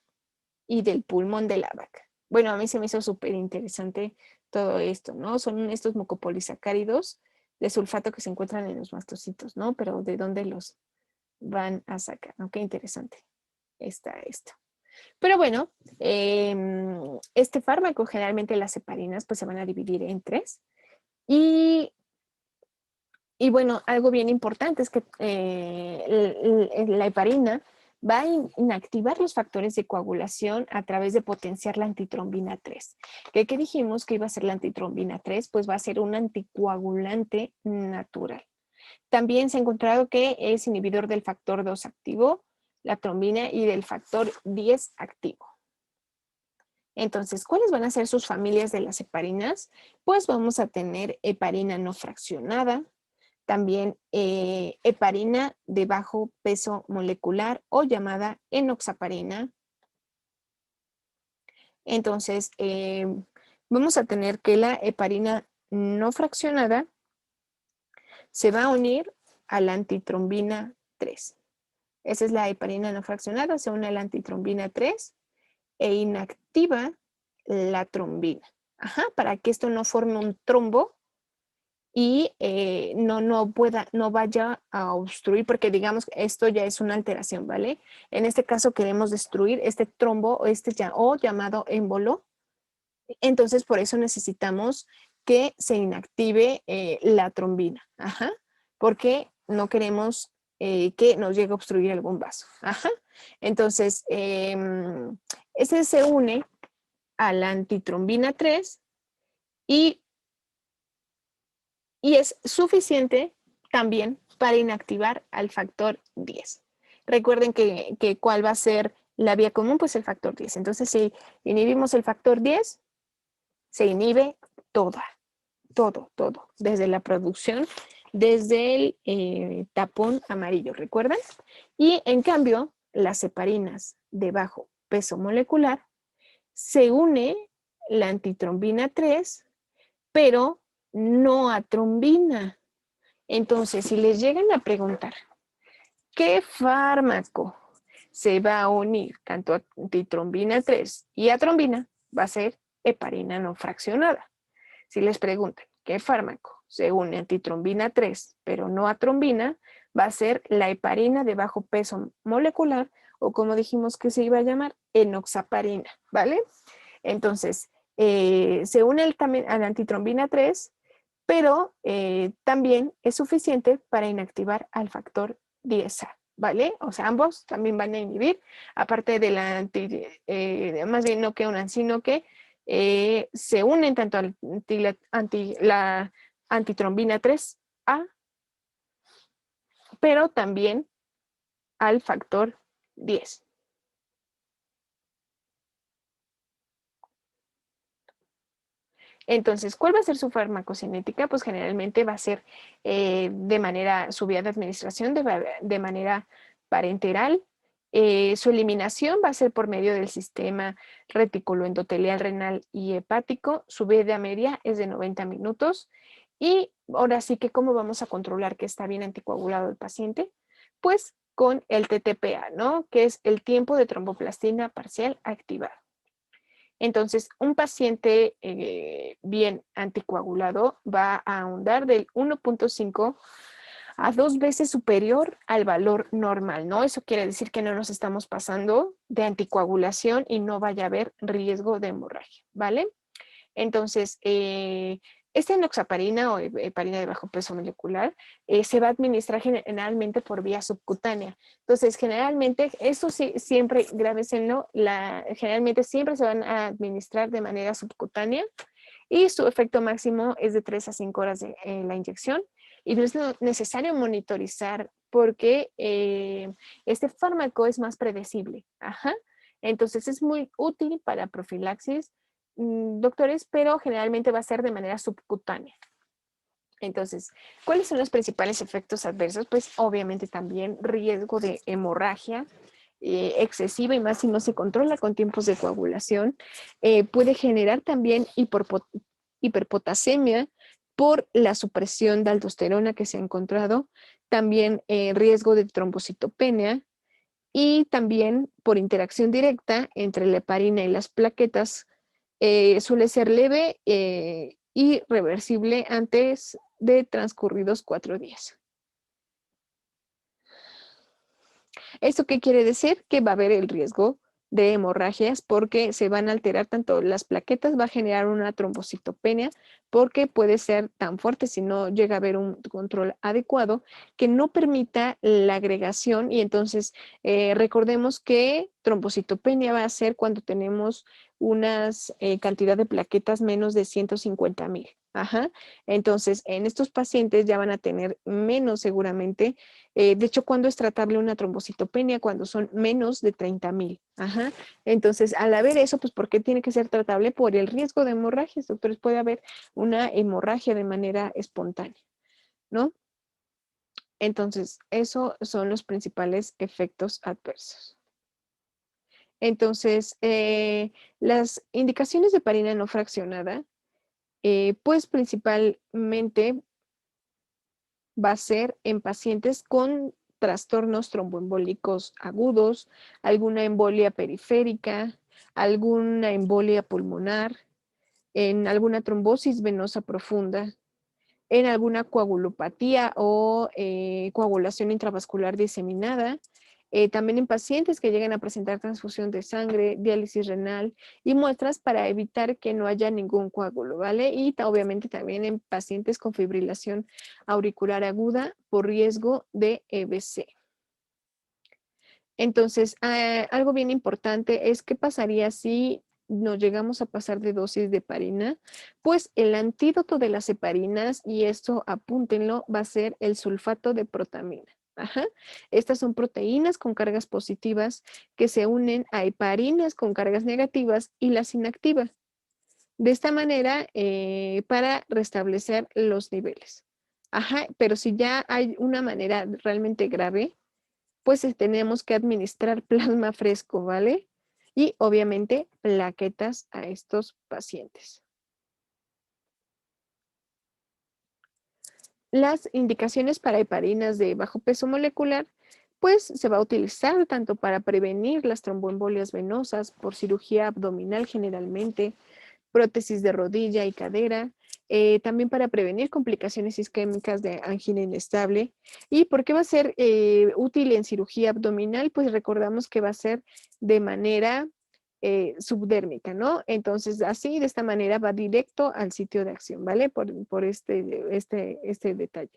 y del pulmón de la vaca. Bueno, a mí se me hizo súper interesante todo esto, ¿no? Son estos mucopolisacáridos de sulfato que se encuentran en los mastocitos, ¿no? Pero ¿de dónde los van a sacar? ¿No? Qué interesante está esto. Pero bueno, este fármaco, generalmente las heparinas, pues se van a dividir en tres. Y bueno, algo bien importante es que la heparina va a inactivar los factores de coagulación a través de potenciar la antitrombina 3. ¿Qué dijimos que iba a ser la antitrombina 3? Pues va a ser un anticoagulante natural. También se ha encontrado que es inhibidor del factor 2 activo, la trombina, y del factor 10 activo. Entonces, ¿cuáles van a ser sus familias de las heparinas? Pues vamos a tener heparina no fraccionada, también heparina de bajo peso molecular o llamada enoxaparina. Entonces, vamos a tener que la heparina no fraccionada se va a unir a la antitrombina 3. Esa es la heparina no fraccionada, se une a la antitrombina 3 e inactiva la trombina. Ajá, para que esto no forme un trombo y no vaya a obstruir, porque digamos esto ya es una alteración, ¿vale? En este caso queremos destruir este trombo o llamado émbolo. Entonces por eso necesitamos que se inactive la trombina, ajá, porque no queremos que nos llegue a obstruir algún vaso, ajá. Entonces, ese se une a la antitrombina 3 y es suficiente también para inactivar al factor 10. Recuerden que ¿cuál va a ser la vía común? Pues el factor 10. Entonces, si inhibimos el factor 10, se inhibe todo, desde la producción, desde el tapón amarillo, ¿recuerdan? Y en cambio, las heparinas de bajo peso molecular se une la antitrombina 3, pero no a trombina. Entonces, si les llegan a preguntar, ¿qué fármaco se va a unir tanto a antitrombina 3 y a trombina? Va a ser heparina no fraccionada. Si les preguntan, ¿qué fármaco se une a antitrombina 3 pero no a trombina? Va a ser la heparina de bajo peso molecular, o como dijimos que se iba a llamar, enoxaparina, ¿vale? Entonces, se une también a la antitrombina 3, pero también es suficiente para inactivar al factor 10A, ¿vale? O sea, ambos también van a inhibir, aparte de la más bien no que unan, sino que se unen tanto a la antitrombina 3A, pero también al factor 10. Entonces, ¿cuál va a ser su farmacocinética? Pues generalmente va a ser su vía de administración de manera parenteral. Su eliminación va a ser por medio del sistema reticuloendotelial renal y hepático. Su vida media es de 90 minutos. Y ahora sí que, ¿cómo vamos a controlar que está bien anticoagulado el paciente? Pues con el TTPA, ¿no? Que es el tiempo de tromboplastina parcial activado. Entonces, un paciente bien anticoagulado va a ahondar del 1.5 a 2 veces superior al valor normal, ¿no? Eso quiere decir que no nos estamos pasando de anticoagulación y no vaya a haber riesgo de hemorragia, ¿vale? Entonces, esta enoxaparina o heparina de bajo peso molecular se va a administrar generalmente por vía subcutánea. Entonces, generalmente, eso sí, siempre, grábenlo, generalmente siempre se van a administrar de manera subcutánea y su efecto máximo es de 3 a 5 horas de la inyección. Y no es necesario monitorizar porque este fármaco es más predecible. Ajá. Entonces es muy útil para profilaxis, doctores, pero generalmente va a ser de manera subcutánea. Entonces, ¿cuáles son los principales efectos adversos? Pues obviamente también riesgo de hemorragia excesiva y más si no se controla con tiempos de coagulación. Puede generar también hiperpotasemia por la supresión de aldosterona que se ha encontrado. También riesgo de trombocitopenia y también por interacción directa entre la heparina y las plaquetas. Suele ser leve y reversible antes de transcurridos 4 días. ¿Esto qué quiere decir? Que va a haber el riesgo de hemorragias porque se van a alterar tanto las plaquetas, va a generar una trombocitopenia porque puede ser tan fuerte si no llega a haber un control adecuado que no permita la agregación y entonces recordemos que trombocitopenia va a ser cuando tenemos una cantidad de plaquetas menos de 150,000. Ajá. Entonces, en estos pacientes ya van a tener menos seguramente. De hecho, ¿cuándo es tratable una trombocitopenia? Cuando son menos de 30,000. Ajá. Entonces, al haber eso, pues, ¿por qué tiene que ser tratable? Por el riesgo de hemorragias, doctores. Puede haber una hemorragia de manera espontánea, ¿no? Entonces, esos son los principales efectos adversos. Entonces, las indicaciones de heparina no fraccionada, pues principalmente va a ser en pacientes con trastornos tromboembólicos agudos, alguna embolia periférica, alguna embolia pulmonar, en alguna trombosis venosa profunda, en alguna coagulopatía o coagulación intravascular diseminada, también en pacientes que lleguen a presentar transfusión de sangre, diálisis renal y muestras para evitar que no haya ningún coágulo, ¿vale? Y obviamente también en pacientes con fibrilación auricular aguda por riesgo de EBC. Entonces, algo bien importante es qué pasaría si nos llegamos a pasar de dosis de heparina. Pues el antídoto de las heparinas, y esto apúntenlo, va a ser el sulfato de protamina. Ajá. Estas son proteínas con cargas positivas que se unen a heparinas con cargas negativas y las inactivas. De esta manera, para restablecer los niveles. Ajá, pero si ya hay una manera realmente grave, pues tenemos que administrar plasma fresco, ¿vale? Y obviamente plaquetas a estos pacientes. Las indicaciones para heparinas de bajo peso molecular, pues se va a utilizar tanto para prevenir las tromboembolias venosas por cirugía abdominal generalmente, prótesis de rodilla y cadera, también para prevenir complicaciones isquémicas de angina inestable. ¿Y por qué va a ser útil en cirugía abdominal? Pues recordamos que va a ser de manera subdérmica, ¿no? Entonces, así, de esta manera, va directo al sitio de acción, ¿vale? Por este detalle.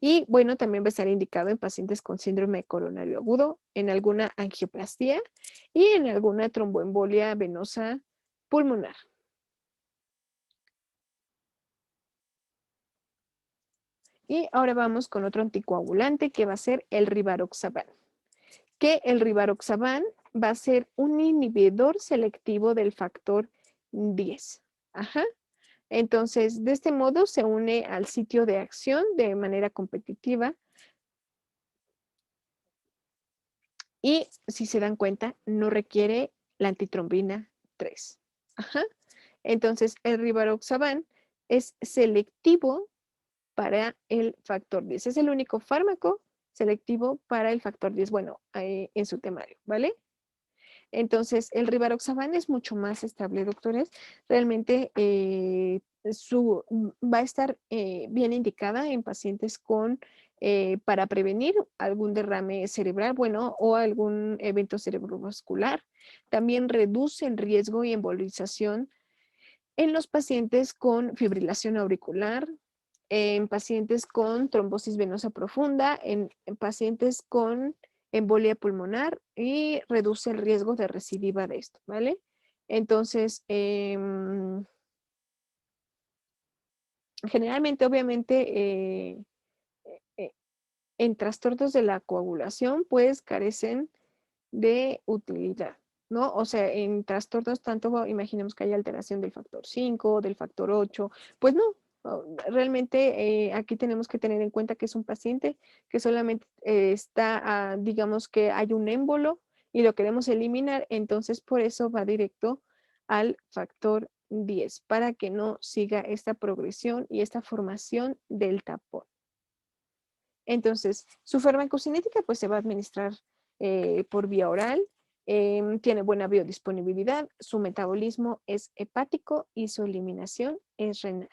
Y bueno, también va a estar indicado en pacientes con síndrome coronario agudo, en alguna angioplastía y en alguna tromboembolia venosa pulmonar. Y ahora vamos con otro anticoagulante que va a ser el rivaroxaban. Que el rivaroxaban va a ser un inhibidor selectivo del factor 10. Ajá. Entonces, de este modo se une al sitio de acción de manera competitiva. Y si se dan cuenta, no requiere la antitrombina 3. Ajá. Entonces, el rivaroxaban es selectivo para el factor 10. Es el único fármaco selectivo para el factor 10, bueno, en su temario, ¿vale? Entonces, el rivaroxaban es mucho más estable, doctores. Realmente va a estar bien indicada en pacientes para prevenir algún derrame cerebral, bueno, o algún evento cerebrovascular. También reduce el riesgo y embolización en los pacientes con fibrilación auricular, en pacientes con trombosis venosa profunda, en pacientes con embolia pulmonar y reduce el riesgo de recidiva de esto, ¿vale? Entonces, generalmente, obviamente, eh, en trastornos de la coagulación, pues carecen de utilidad, ¿no? O sea, en trastornos tanto imaginemos que hay alteración del factor 5, del factor 8, pues no. Realmente aquí tenemos que tener en cuenta que es un paciente que solamente está, digamos que hay un émbolo y lo queremos eliminar, entonces por eso va directo al factor 10 para que no siga esta progresión y esta formación del tapón. Entonces, su farmacocinética pues se va a administrar por vía oral, tiene buena biodisponibilidad, su metabolismo es hepático y su eliminación es renal.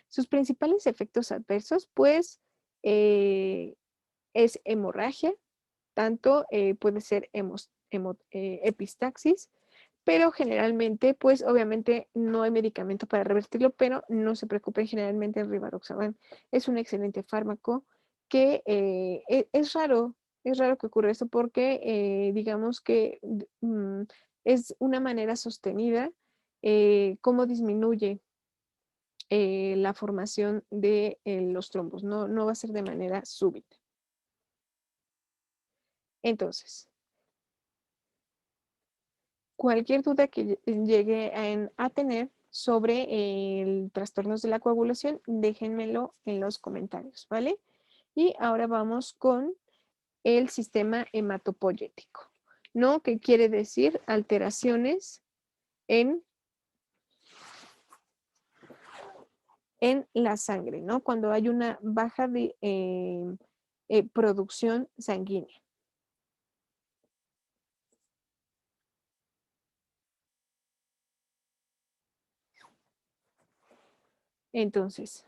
Sus principales efectos adversos pues es hemorragia, tanto puede ser epistaxis, pero generalmente, pues obviamente no hay medicamento para revertirlo, pero no se preocupen, generalmente el Rivaroxaban es un excelente fármaco que es raro que ocurra esto porque digamos que es una manera sostenida cómo disminuye la formación de los trombos, no va a ser de manera súbita. Entonces, cualquier duda que llegue a tener sobre el trastornos de la coagulación, déjenmelo en los comentarios, ¿vale? Y ahora vamos con el sistema hematopoyético, ¿no? Que quiere decir alteraciones en, en la sangre, ¿no? Cuando hay una baja de producción sanguínea. Entonces,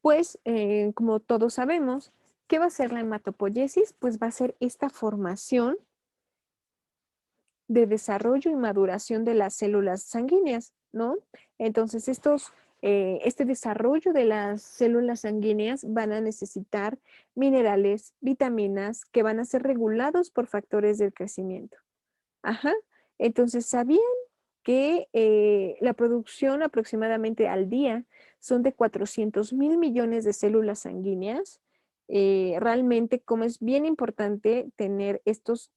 pues, como todos sabemos, ¿qué va a ser la hematopoiesis? Pues va a ser esta formación de desarrollo y maduración de las células sanguíneas, ¿no? Entonces, este desarrollo de las células sanguíneas van a necesitar minerales, vitaminas, que van a ser regulados por factores del crecimiento. Ajá. Entonces, ¿sabían que la producción aproximadamente al día son de 400.000 millones de células sanguíneas? Realmente, como es bien importante tener estas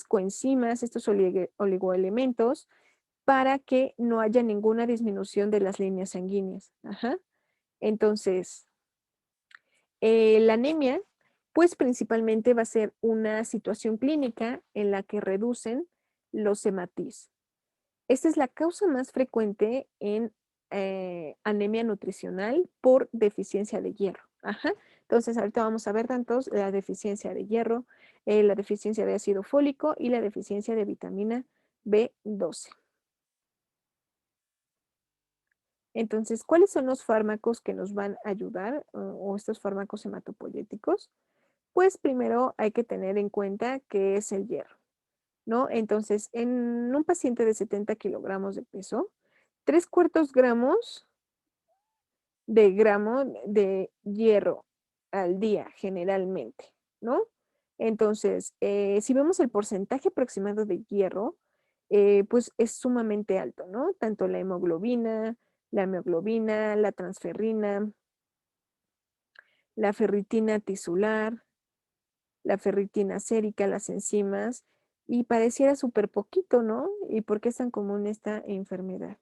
coenzimas, estos oligoelementos, para que no haya ninguna disminución de las líneas sanguíneas. Ajá. Entonces, la anemia, pues principalmente va a ser una situación clínica en la que reducen los hematis. Esta es la causa más frecuente en anemia nutricional por deficiencia de hierro. Ajá. Entonces, ahorita vamos a ver tantos la deficiencia de hierro, la deficiencia de ácido fólico y la deficiencia de vitamina B12. Entonces, ¿cuáles son los fármacos que nos van a ayudar o estos fármacos hematopoyéticos? Pues primero hay que tener en cuenta que es el hierro, ¿no? Entonces, en un paciente de 70 kilogramos de peso, 3/4 gramos de gramo de hierro al día generalmente, ¿no? Entonces, si vemos el porcentaje aproximado de hierro, pues es sumamente alto, ¿no? Tanto la hemoglobina, la transferrina, la ferritina tisular, la ferritina sérica, las enzimas, y pareciera súper poquito, ¿no? ¿Y por qué es tan común esta enfermedad?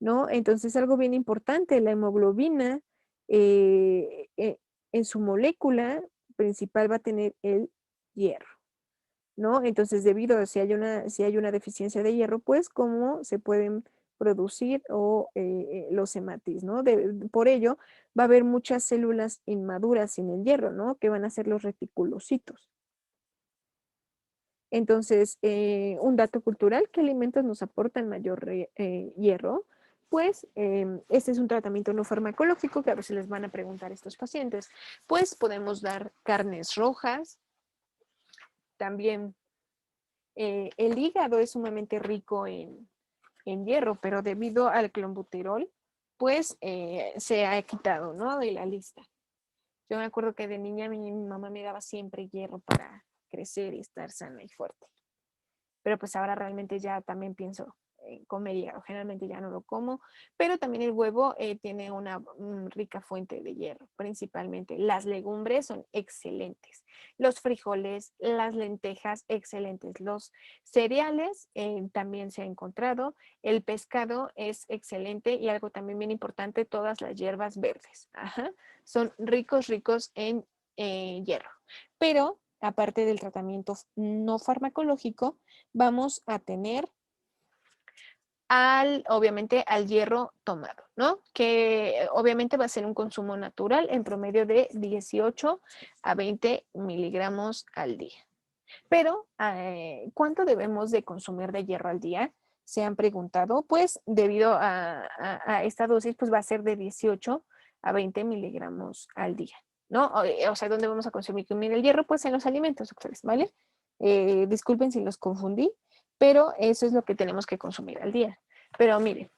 ¿No? Entonces, algo bien importante, la hemoglobina en su molécula principal va a tener el hierro, ¿no? Entonces, debido a si hay una deficiencia de hierro, pues, ¿cómo se pueden producir los hematis, ¿no? Por ello, va a haber muchas células inmaduras sin el hierro, ¿no? Que van a ser los reticulocitos. Entonces, un dato cultural, ¿qué alimentos nos aportan mayor hierro? Pues este es un tratamiento no farmacológico que a veces les van a preguntar a estos pacientes. Pues podemos dar carnes rojas, también el hígado es sumamente rico en hierro, pero debido al clenbuterol, pues se ha quitado, ¿no? De la lista. Yo me acuerdo que de niña mi mamá me daba siempre hierro para crecer y estar sana y fuerte. Pero pues ahora realmente ya también pienso en comer hígado. Generalmente ya no lo como, pero también el huevo tiene una rica fuente de hierro, principalmente. Las legumbres son excelentes. Los frijoles, las lentejas, excelentes. Los cereales también se ha encontrado. El pescado es excelente y algo también bien importante, todas las hierbas verdes. Ajá. Son ricos, ricos en hierro. Pero aparte del tratamiento no farmacológico, vamos a tener obviamente, al hierro tomado, ¿no? Que obviamente va a ser un consumo natural en promedio de 18 a 20 miligramos al día. Pero, ¿cuánto debemos de consumir de hierro al día? Se han preguntado, pues debido a esta dosis, pues va a ser de 18 a 20 miligramos al día, ¿no? O sea, ¿dónde vamos a consumir el hierro? Pues en los alimentos, doctores, ¿vale? Disculpen si los confundí, pero eso es lo que tenemos que consumir al día. Pero miren,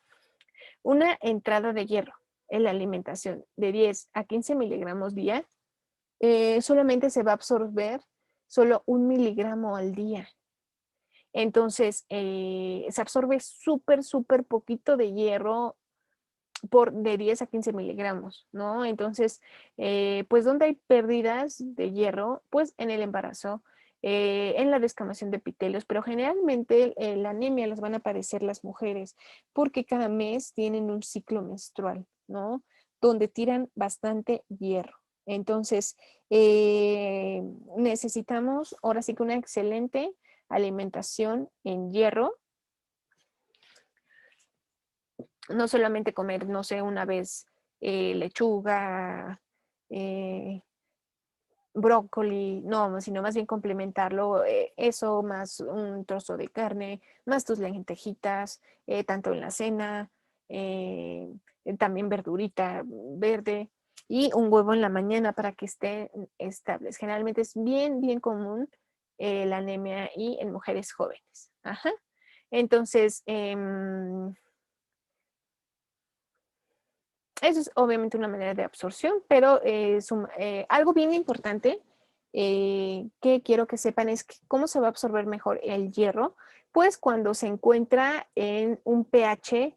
una entrada de hierro en la alimentación de 10 a 15 miligramos día, solamente se va a absorber solo 1 miligramo al día. Entonces, se absorbe súper, súper poquito de hierro de 10 a 15 miligramos, ¿no? Entonces, pues, ¿dónde hay pérdidas de hierro? Pues en el embarazo, en la descamación de epitelios, pero generalmente la anemia las van a padecer las mujeres porque cada mes tienen un ciclo menstrual, ¿no? Donde tiran bastante hierro. Entonces, necesitamos ahora sí que una excelente alimentación en hierro, no solamente comer, no sé, una vez lechuga, eh, brócoli, no, sino más bien complementarlo, eso más un trozo de carne, más tus lentejitas, tanto en la cena, eh, también verdurita verde y un huevo en la mañana para que estén estables. Generalmente es bien, bien común la anemia y en mujeres jóvenes. Ajá. Entonces, eso es obviamente una manera de absorción, pero algo bien importante que quiero que sepan es cómo se va a absorber mejor el hierro, pues cuando se encuentra en un pH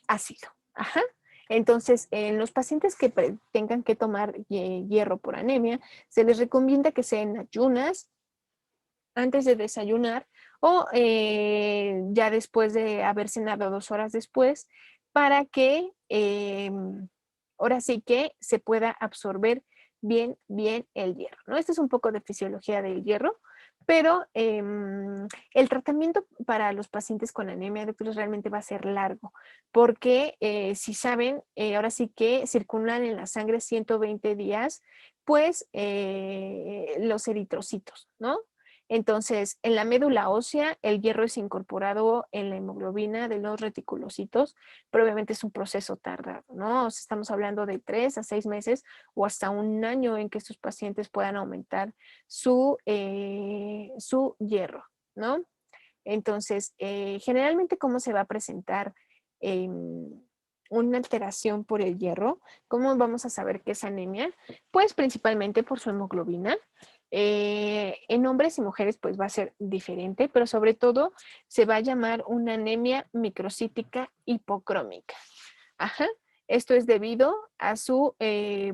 ácido. Ajá. Entonces, en los pacientes que tengan que tomar hierro por anemia, se les recomienda que sean ayunas antes de desayunar o ya después de haber cenado 2 horas después, para que ahora sí que se pueda absorber bien, bien el hierro, ¿no? Este es un poco de fisiología del hierro, pero el tratamiento para los pacientes con anemia, doctores, realmente va a ser largo, porque si saben, ahora sí que circulan en la sangre 120 días, pues los eritrocitos, ¿no? Entonces, en la médula ósea, el hierro es incorporado en la hemoglobina de los reticulocitos, pero obviamente es un proceso tardado, ¿no? O sea, estamos hablando de 3 a 6 meses o hasta un año en que estos pacientes puedan aumentar su hierro, ¿no? Entonces, generalmente, ¿cómo se va a presentar una alteración por el hierro? ¿Cómo vamos a saber que es anemia? Pues principalmente por su hemoglobina. En hombres y mujeres pues va a ser diferente, pero sobre todo se va a llamar una anemia microcítica hipocrómica. Ajá. Esto es debido a su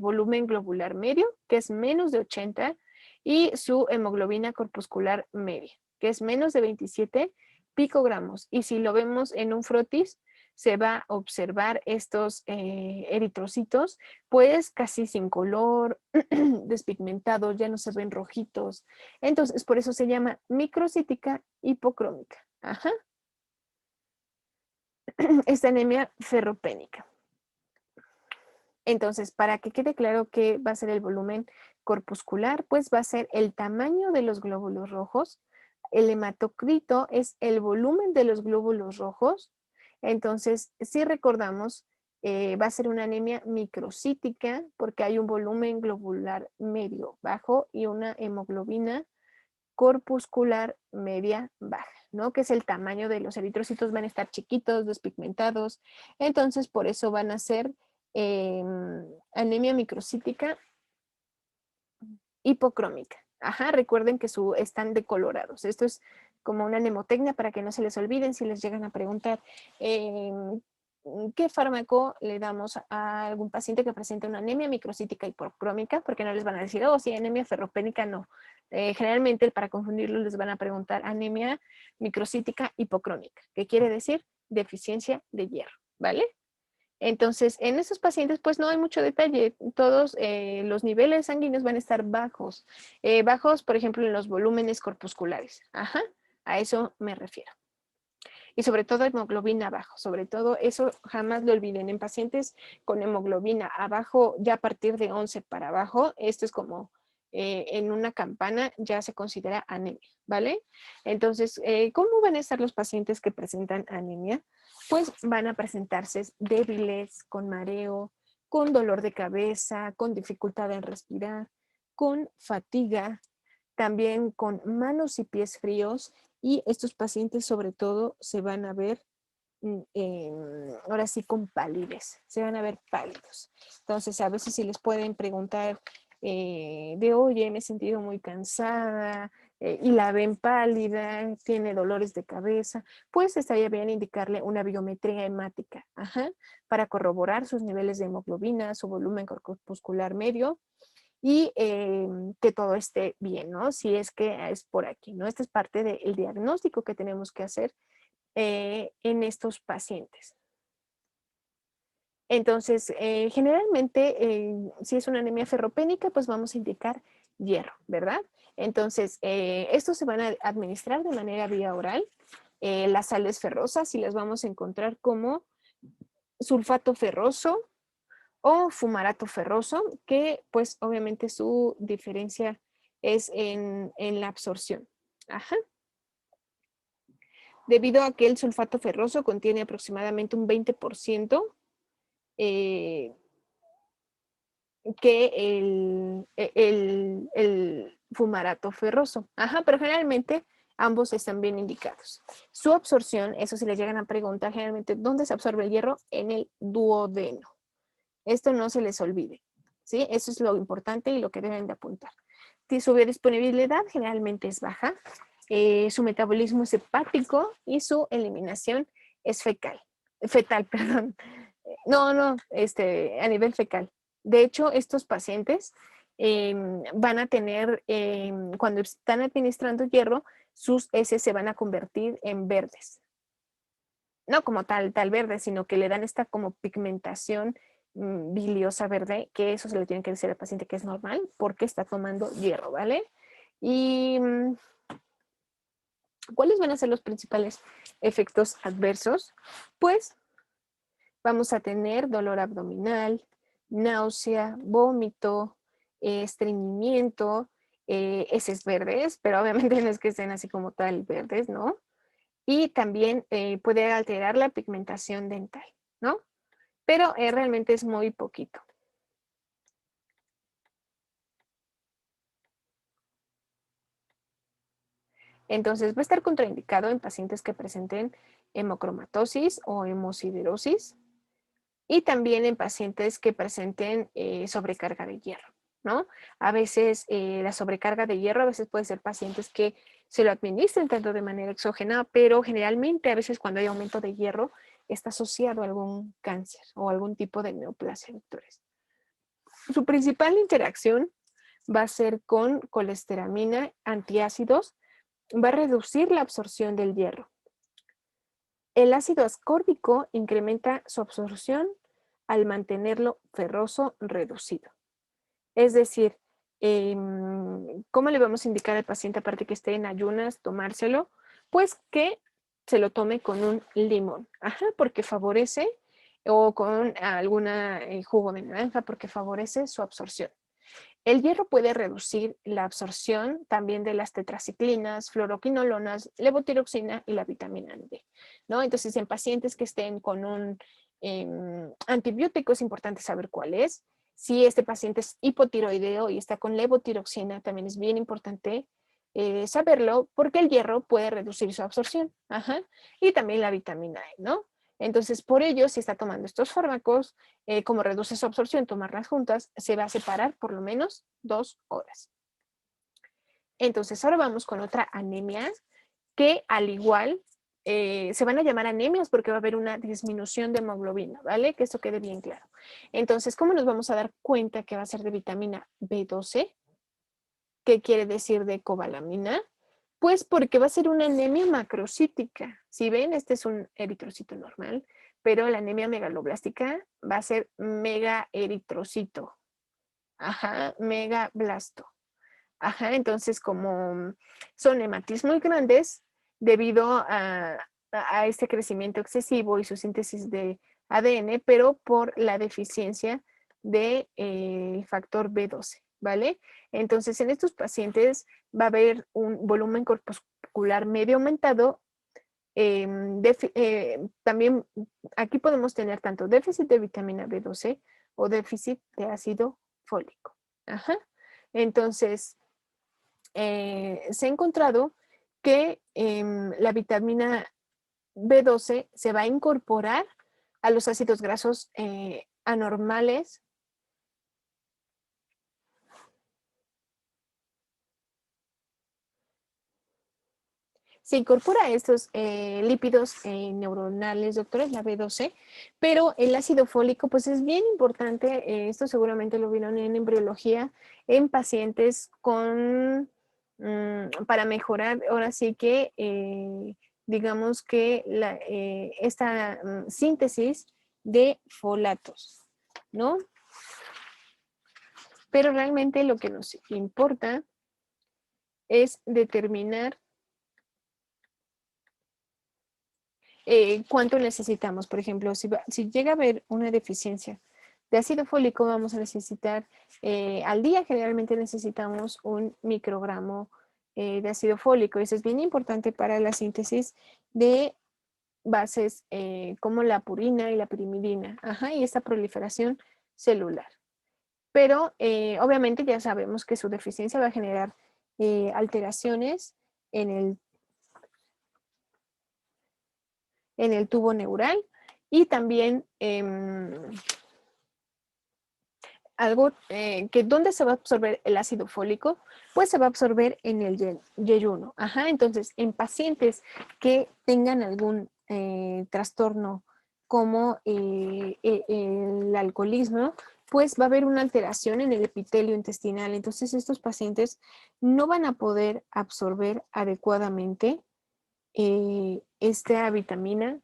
volumen globular medio, que es menos de 80, y su hemoglobina corpuscular media, que es menos de 27 picogramos. Y si lo vemos en un frotis, se va a observar estos eritrocitos, pues casi sin color, despigmentados, ya no se ven rojitos. Entonces, por eso se llama microcítica hipocrómica. Ajá. Esta anemia ferropénica. Entonces, para que quede claro qué va a ser el volumen corpuscular, pues va a ser el tamaño de los glóbulos rojos. El hematocrito es el volumen de los glóbulos rojos. Entonces, si recordamos, va a ser una anemia microcítica porque hay un volumen globular medio bajo y una hemoglobina corpuscular media baja, ¿no? Que es el tamaño de los eritrocitos, van a estar chiquitos, despigmentados, entonces por eso van a ser anemia microcítica hipocrómica. Ajá, recuerden que están decolorados. Esto es como una mnemotecnia para que no se les olviden si les llegan a preguntar qué fármaco le damos a algún paciente que presente una anemia microcítica hipocrómica, porque no les van a decir, oh, sí, anemia ferropénica, no. Generalmente para confundirlo les van a preguntar anemia microcítica hipocrómica, que quiere decir deficiencia de hierro, ¿vale? Entonces, en esos pacientes, pues no hay mucho detalle. Todos los niveles sanguíneos van a estar bajos. Bajos, por ejemplo, en los volúmenes corpusculares. Ajá, a eso me refiero. Y sobre todo hemoglobina abajo. Sobre todo eso jamás lo olviden. En pacientes con hemoglobina abajo, ya a partir de 11 para abajo, esto es como en una campana, ya se considera anemia, ¿vale? Entonces, ¿cómo van a estar los pacientes que presentan anemia? Pues van a presentarse débiles, con mareo, con dolor de cabeza, con dificultad en respirar, con fatiga, también con manos y pies fríos, y estos pacientes sobre todo se van a ver ahora sí con palidez, se van a ver pálidos. Entonces a veces si les pueden preguntar de oye, me he sentido muy cansada y la ven pálida, tiene dolores de cabeza, pues estaría bien indicarle una biometría hemática, ajá, para corroborar sus niveles de hemoglobina, su volumen corpuscular medio y que todo esté bien, ¿no? Si es que es por aquí, ¿no? Esta es parte del diagnóstico que tenemos que hacer en estos pacientes. Entonces, generalmente, si es una anemia ferropénica, pues vamos a indicar hierro, ¿verdad? Entonces, estos se van a administrar de manera vía oral. Las sales ferrosas, y las vamos a encontrar como sulfato ferroso o fumarato ferroso, que pues obviamente su diferencia es en la absorción. Ajá. Debido a que el sulfato ferroso contiene aproximadamente un 20% que el fumarato ferroso. Ajá, pero generalmente ambos están bien indicados. Su absorción, eso si les llegan a preguntar generalmente, ¿dónde se absorbe el hierro? En el duodeno. Esto no se les olvide, ¿sí? Eso es lo importante y lo que deben de apuntar. Su biodisponibilidad generalmente es baja, su metabolismo es hepático y su eliminación es fetal, perdón. No, a nivel fecal. De hecho, estos pacientes van a tener, cuando están administrando hierro, sus heces se van a convertir en verdes. No como tal verde, sino que le dan esta como pigmentación biliosa verde, que eso se le tiene que decir al paciente que es normal porque está tomando hierro, ¿vale? Y ¿cuáles van a ser los principales efectos adversos? Pues vamos a tener dolor abdominal, náusea, vómito, estreñimiento, heces verdes, pero obviamente no es que estén así como tal verdes, ¿no? Y también puede alterar la pigmentación dental, ¿no? Pero realmente es muy poquito. Entonces va a estar contraindicado en pacientes que presenten hemocromatosis o hemosiderosis y también en pacientes que presenten sobrecarga de hierro, ¿no? A veces la sobrecarga de hierro, a veces puede ser pacientes que se lo administren tanto de manera exógena, pero generalmente a veces cuando hay aumento de hierro está asociado a algún cáncer o algún tipo de neoplasia vectores. Su principal interacción va a ser con colesteramina, antiácidos, va a reducir la absorción del hierro. El ácido ascórbico incrementa su absorción al mantenerlo ferroso reducido. Es decir, ¿cómo le vamos a indicar al paciente aparte que esté en ayunas tomárselo? Pues que se lo tome con un limón, ajá, porque favorece, o con alguna jugo de naranja porque favorece su absorción. El hierro puede reducir la absorción también de las tetraciclinas, fluoroquinolonas, levotiroxina y la vitamina D, ¿no? Entonces, en pacientes que estén con un antibiótico es importante saber cuál es. Si este paciente es hipotiroideo y está con levotiroxina, también es bien importante saberlo porque el hierro puede reducir su absorción. Ajá. Y también la vitamina E, ¿no? Entonces, por ello, si está tomando estos fármacos, como reduce su absorción, tomarlas juntas, se va a separar por lo menos 2 horas. Entonces, ahora vamos con otra anemia que al igual se van a llamar anemias porque va a haber una disminución de hemoglobina, ¿vale? Que esto quede bien claro. Entonces, ¿cómo nos vamos a dar cuenta que va a ser de vitamina B12? ¿Qué quiere decir de cobalamina? Pues porque va a ser una anemia macrocítica. Si ven, este es un eritrocito normal, pero la anemia megaloblástica va a ser mega eritrocito. Ajá, megablasto. Ajá, entonces como son hematis muy grandes, debido a este crecimiento excesivo y su síntesis de ADN, pero por la deficiencia del factor B12, ¿vale? Entonces, en estos pacientes va a haber un volumen corpuscular medio aumentado. También aquí podemos tener tanto déficit de vitamina B12 o déficit de ácido fólico. Ajá. Entonces, se ha encontrado que la vitamina B12 se va a incorporar a los ácidos grasos anormales. Se incorpora a estos lípidos neuronales, doctores, la B12, pero el ácido fólico, pues es bien importante, esto seguramente lo vieron en embriología, en pacientes con, para mejorar, ahora sí que, digamos que esta síntesis de folatos, ¿no? Pero realmente lo que nos importa es determinar cuánto necesitamos. Por ejemplo, si llega a haber una deficiencia de ácido fólico, vamos a necesitar, al día generalmente necesitamos 1 microgramo de ácido fólico. Eso es bien importante para la síntesis de bases como la purina y la pirimidina. Ajá, y esta proliferación celular. Pero obviamente ya sabemos que su deficiencia va a generar alteraciones en el tubo neural y también algo que ¿dónde se va a absorber el ácido fólico? Pues se va a absorber en el yeyuno. Ajá, entonces en pacientes que tengan algún trastorno como el alcoholismo, pues va a haber una alteración en el epitelio intestinal. Entonces estos pacientes no van a poder absorber adecuadamente esta vitamina,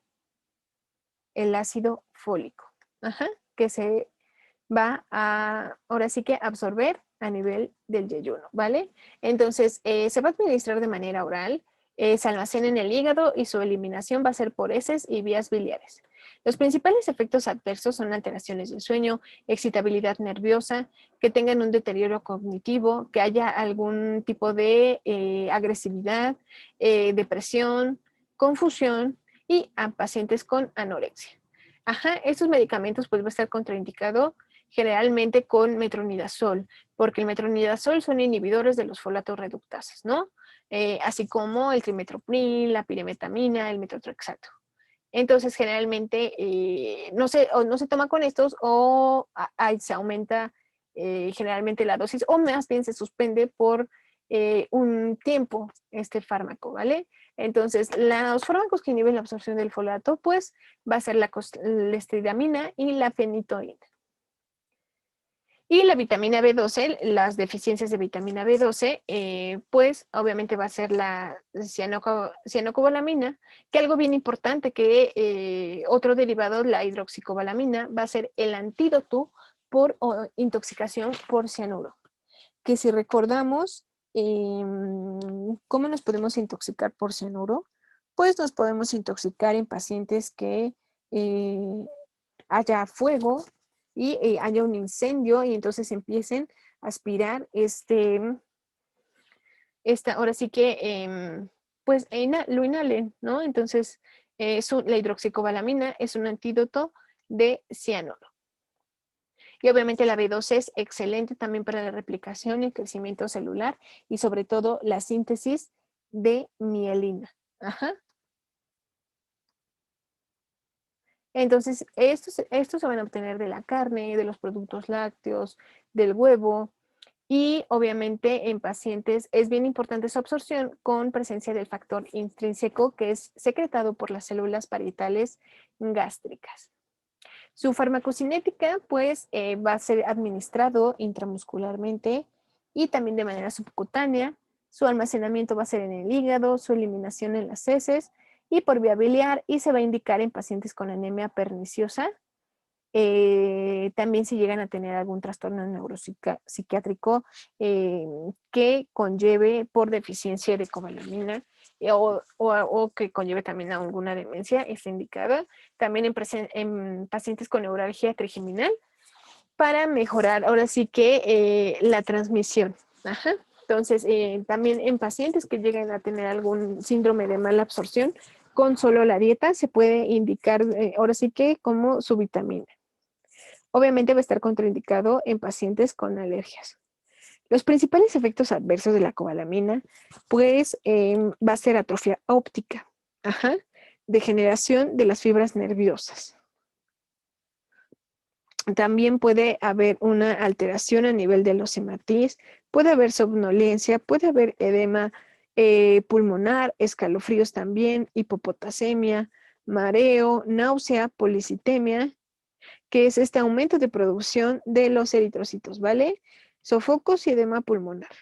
el ácido fólico, ajá, que se va a, ahora sí que absorber a nivel del yeyuno, ¿vale? Entonces, se va a administrar de manera oral, se almacena en el hígado y su eliminación va a ser por heces y vías biliares. Los principales efectos adversos son alteraciones del sueño, excitabilidad nerviosa, que tengan un deterioro cognitivo, que haya algún tipo de agresividad, depresión, confusión y a pacientes con anorexia. Ajá, estos medicamentos pues va a estar contraindicado generalmente con metronidazol, porque el metronidazol son inhibidores de los folatos reductases, ¿no? Así como el trimetropril, la pirimetamina, el metotrexato. Entonces, generalmente no se toma con estos o se aumenta generalmente la dosis o más bien se suspende por un tiempo este fármaco, ¿vale? Entonces, los fármacos que inhiben la absorción del folato, pues va a ser la estridamina y la fenitoína. Y la vitamina B12, las deficiencias de vitamina B12, pues obviamente va a ser la cianocobalamina, que algo bien importante que otro derivado, la hidroxicobalamina, va a ser el antídoto por intoxicación por cianuro. Que si recordamos cómo nos podemos intoxicar por cianuro, pues nos podemos intoxicar en pacientes que haya fuego y haya un incendio y entonces empiecen a aspirar ahora sí que, pues lo inhalen, ¿no? Entonces, la hidroxicobalamina es un antídoto de cianuro. Y obviamente la B12 es excelente también para la replicación y el crecimiento celular y sobre todo la síntesis de mielina. Ajá. Entonces, estos se van a obtener de la carne, de los productos lácteos, del huevo y obviamente en pacientes es bien importante su absorción con presencia del factor intrínseco que es secretado por las células parietales gástricas. Su farmacocinética pues va a ser administrado intramuscularmente y también de manera subcutánea. Su almacenamiento va a ser en el hígado, su eliminación en las heces y por vía biliar y se va a indicar en pacientes con anemia perniciosa. También si llegan a tener algún trastorno neuropsiquiátrico que conlleve por deficiencia de cobalamina o que conlleve también a alguna demencia, está indicada. También en pacientes con neuralgia trigeminal para mejorar ahora sí que la transmisión. Ajá. Entonces, también en pacientes que lleguen a tener algún síndrome de mala absorción, con solo la dieta se puede indicar ahora sí que como su vitamina. Obviamente va a estar contraindicado en pacientes con alergias. Los principales efectos adversos de la cobalamina, pues va a ser atrofia óptica, ajá, degeneración de las fibras nerviosas. También puede haber una alteración a nivel de los hematis, puede haber somnolencia, puede haber edema pulmonar, escalofríos también, hipopotasemia, mareo, náusea, policitemia, que es este aumento de producción de los eritrocitos, ¿vale? Sofocos y edema pulmonar.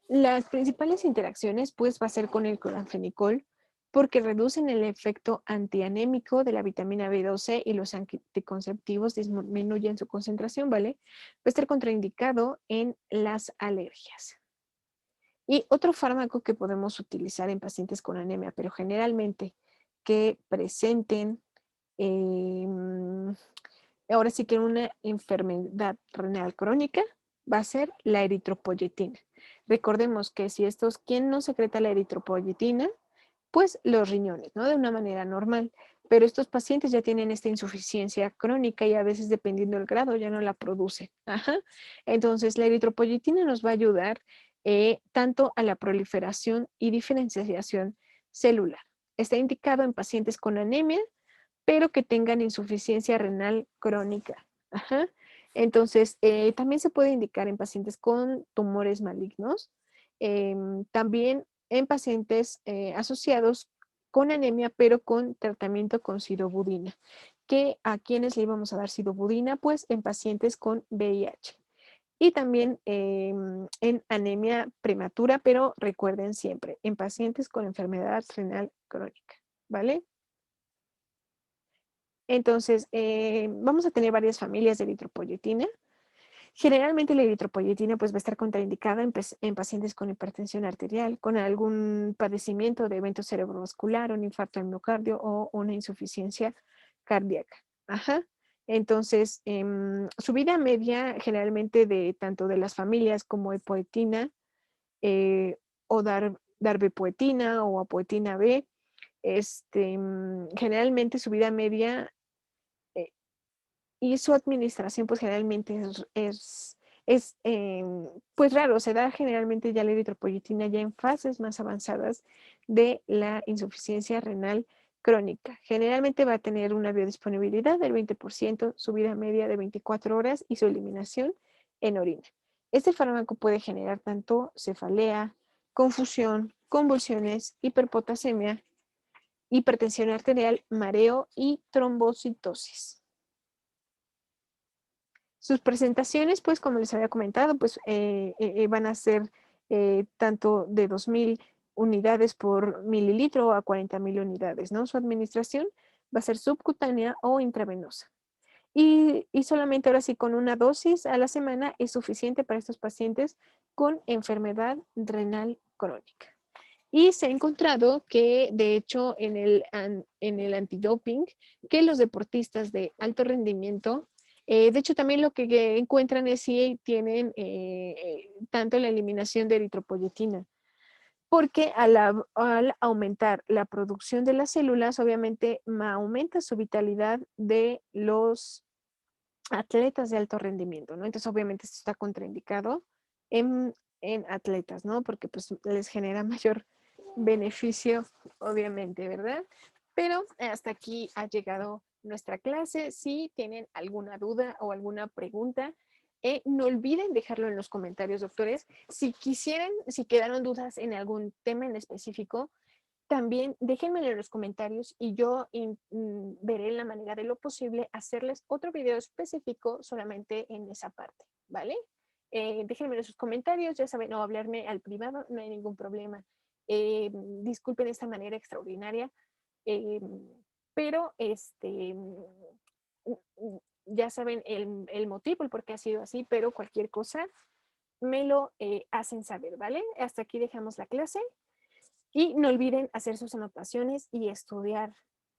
Las principales interacciones, pues, va a ser con el cloranfenicol, porque reducen el efecto antianémico de la vitamina B12 y los anticonceptivos disminuyen su concentración, ¿vale? Va a estar contraindicado en las alergias. Y otro fármaco que podemos utilizar en pacientes con anemia, pero generalmente que presenten ahora sí que una enfermedad renal crónica va a ser la eritropoyetina. Recordemos que si ¿quién no secreta la eritropoyetina? Pues los riñones, ¿no? De una manera normal. Pero estos pacientes ya tienen esta insuficiencia crónica y a veces dependiendo del grado ya no la producen. Ajá. Entonces la eritropoyetina nos va a ayudar tanto a la proliferación y diferenciación celular. Está indicado en pacientes con anemia, pero que tengan insuficiencia renal crónica. Ajá. Entonces, también se puede indicar en pacientes con tumores malignos, también en pacientes asociados con anemia, pero con tratamiento con sidobudina. ¿Que a quiénes le íbamos a dar sidobudina? Pues en pacientes con VIH. Y también en anemia prematura, pero recuerden siempre, en pacientes con enfermedad renal crónica, ¿vale? Entonces, vamos a tener varias familias de eritropoyetina. Generalmente la eritropoyetina pues, va a estar contraindicada en pacientes con hipertensión arterial, con algún padecimiento de evento cerebrovascular, un infarto de miocardio o una insuficiencia cardíaca. Ajá. Entonces, su vida media generalmente de tanto de las familias como epoetina o darbepoetina o apoetina B, generalmente su vida media y su administración, pues generalmente pues raro, se da generalmente ya la eritropoyetina ya en fases más avanzadas de la insuficiencia renal crónica. Generalmente va a tener una biodisponibilidad del 20%, su vida media de 24 horas y su eliminación en orina. Este fármaco puede generar tanto cefalea, confusión, convulsiones, hiperpotasemia, hipertensión arterial, mareo y trombocitosis. Sus presentaciones, pues como les había comentado, pues van a ser tanto de 2.000 unidades por mililitro a 40.000 unidades, ¿no? Su administración va a ser subcutánea o intravenosa. Y solamente ahora sí con una dosis a la semana es suficiente para estos pacientes con enfermedad renal crónica. Y se ha encontrado que, de hecho, en el antidoping, que los deportistas de alto rendimiento, de hecho, también lo que encuentran es si tienen tanto la eliminación de eritropoyetina, porque al aumentar la producción de las células, obviamente aumenta su vitalidad de los atletas de alto rendimiento, ¿no? Entonces, obviamente, esto está contraindicado en atletas, ¿no? Porque pues les genera mayor beneficio, obviamente, ¿verdad? Pero hasta aquí ha llegado nuestra clase. Si tienen alguna duda o alguna pregunta, no olviden dejarlo en los comentarios, doctores. Si quisieran, si quedaron dudas en algún tema en específico, también déjenmelo en los comentarios y yo veré la manera de lo posible hacerles otro video específico solamente en esa parte, ¿vale? Déjenme en sus comentarios, ya saben, o hablarme al privado, no hay ningún problema. Disculpen esta manera extraordinaria, eh, pero ya saben el motivo, el por qué ha sido así, pero cualquier cosa me lo hacen saber, ¿vale? Hasta aquí dejamos la clase. Y no olviden hacer sus anotaciones y estudiar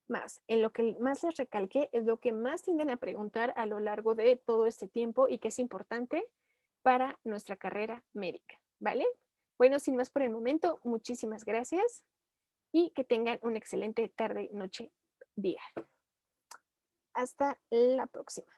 más. En lo que más les recalqué es lo que más tienden a preguntar a lo largo de todo este tiempo y que es importante para nuestra carrera médica, ¿vale? Bueno, sin más por el momento, muchísimas gracias y que tengan una excelente tarde, noche, día. Hasta la próxima.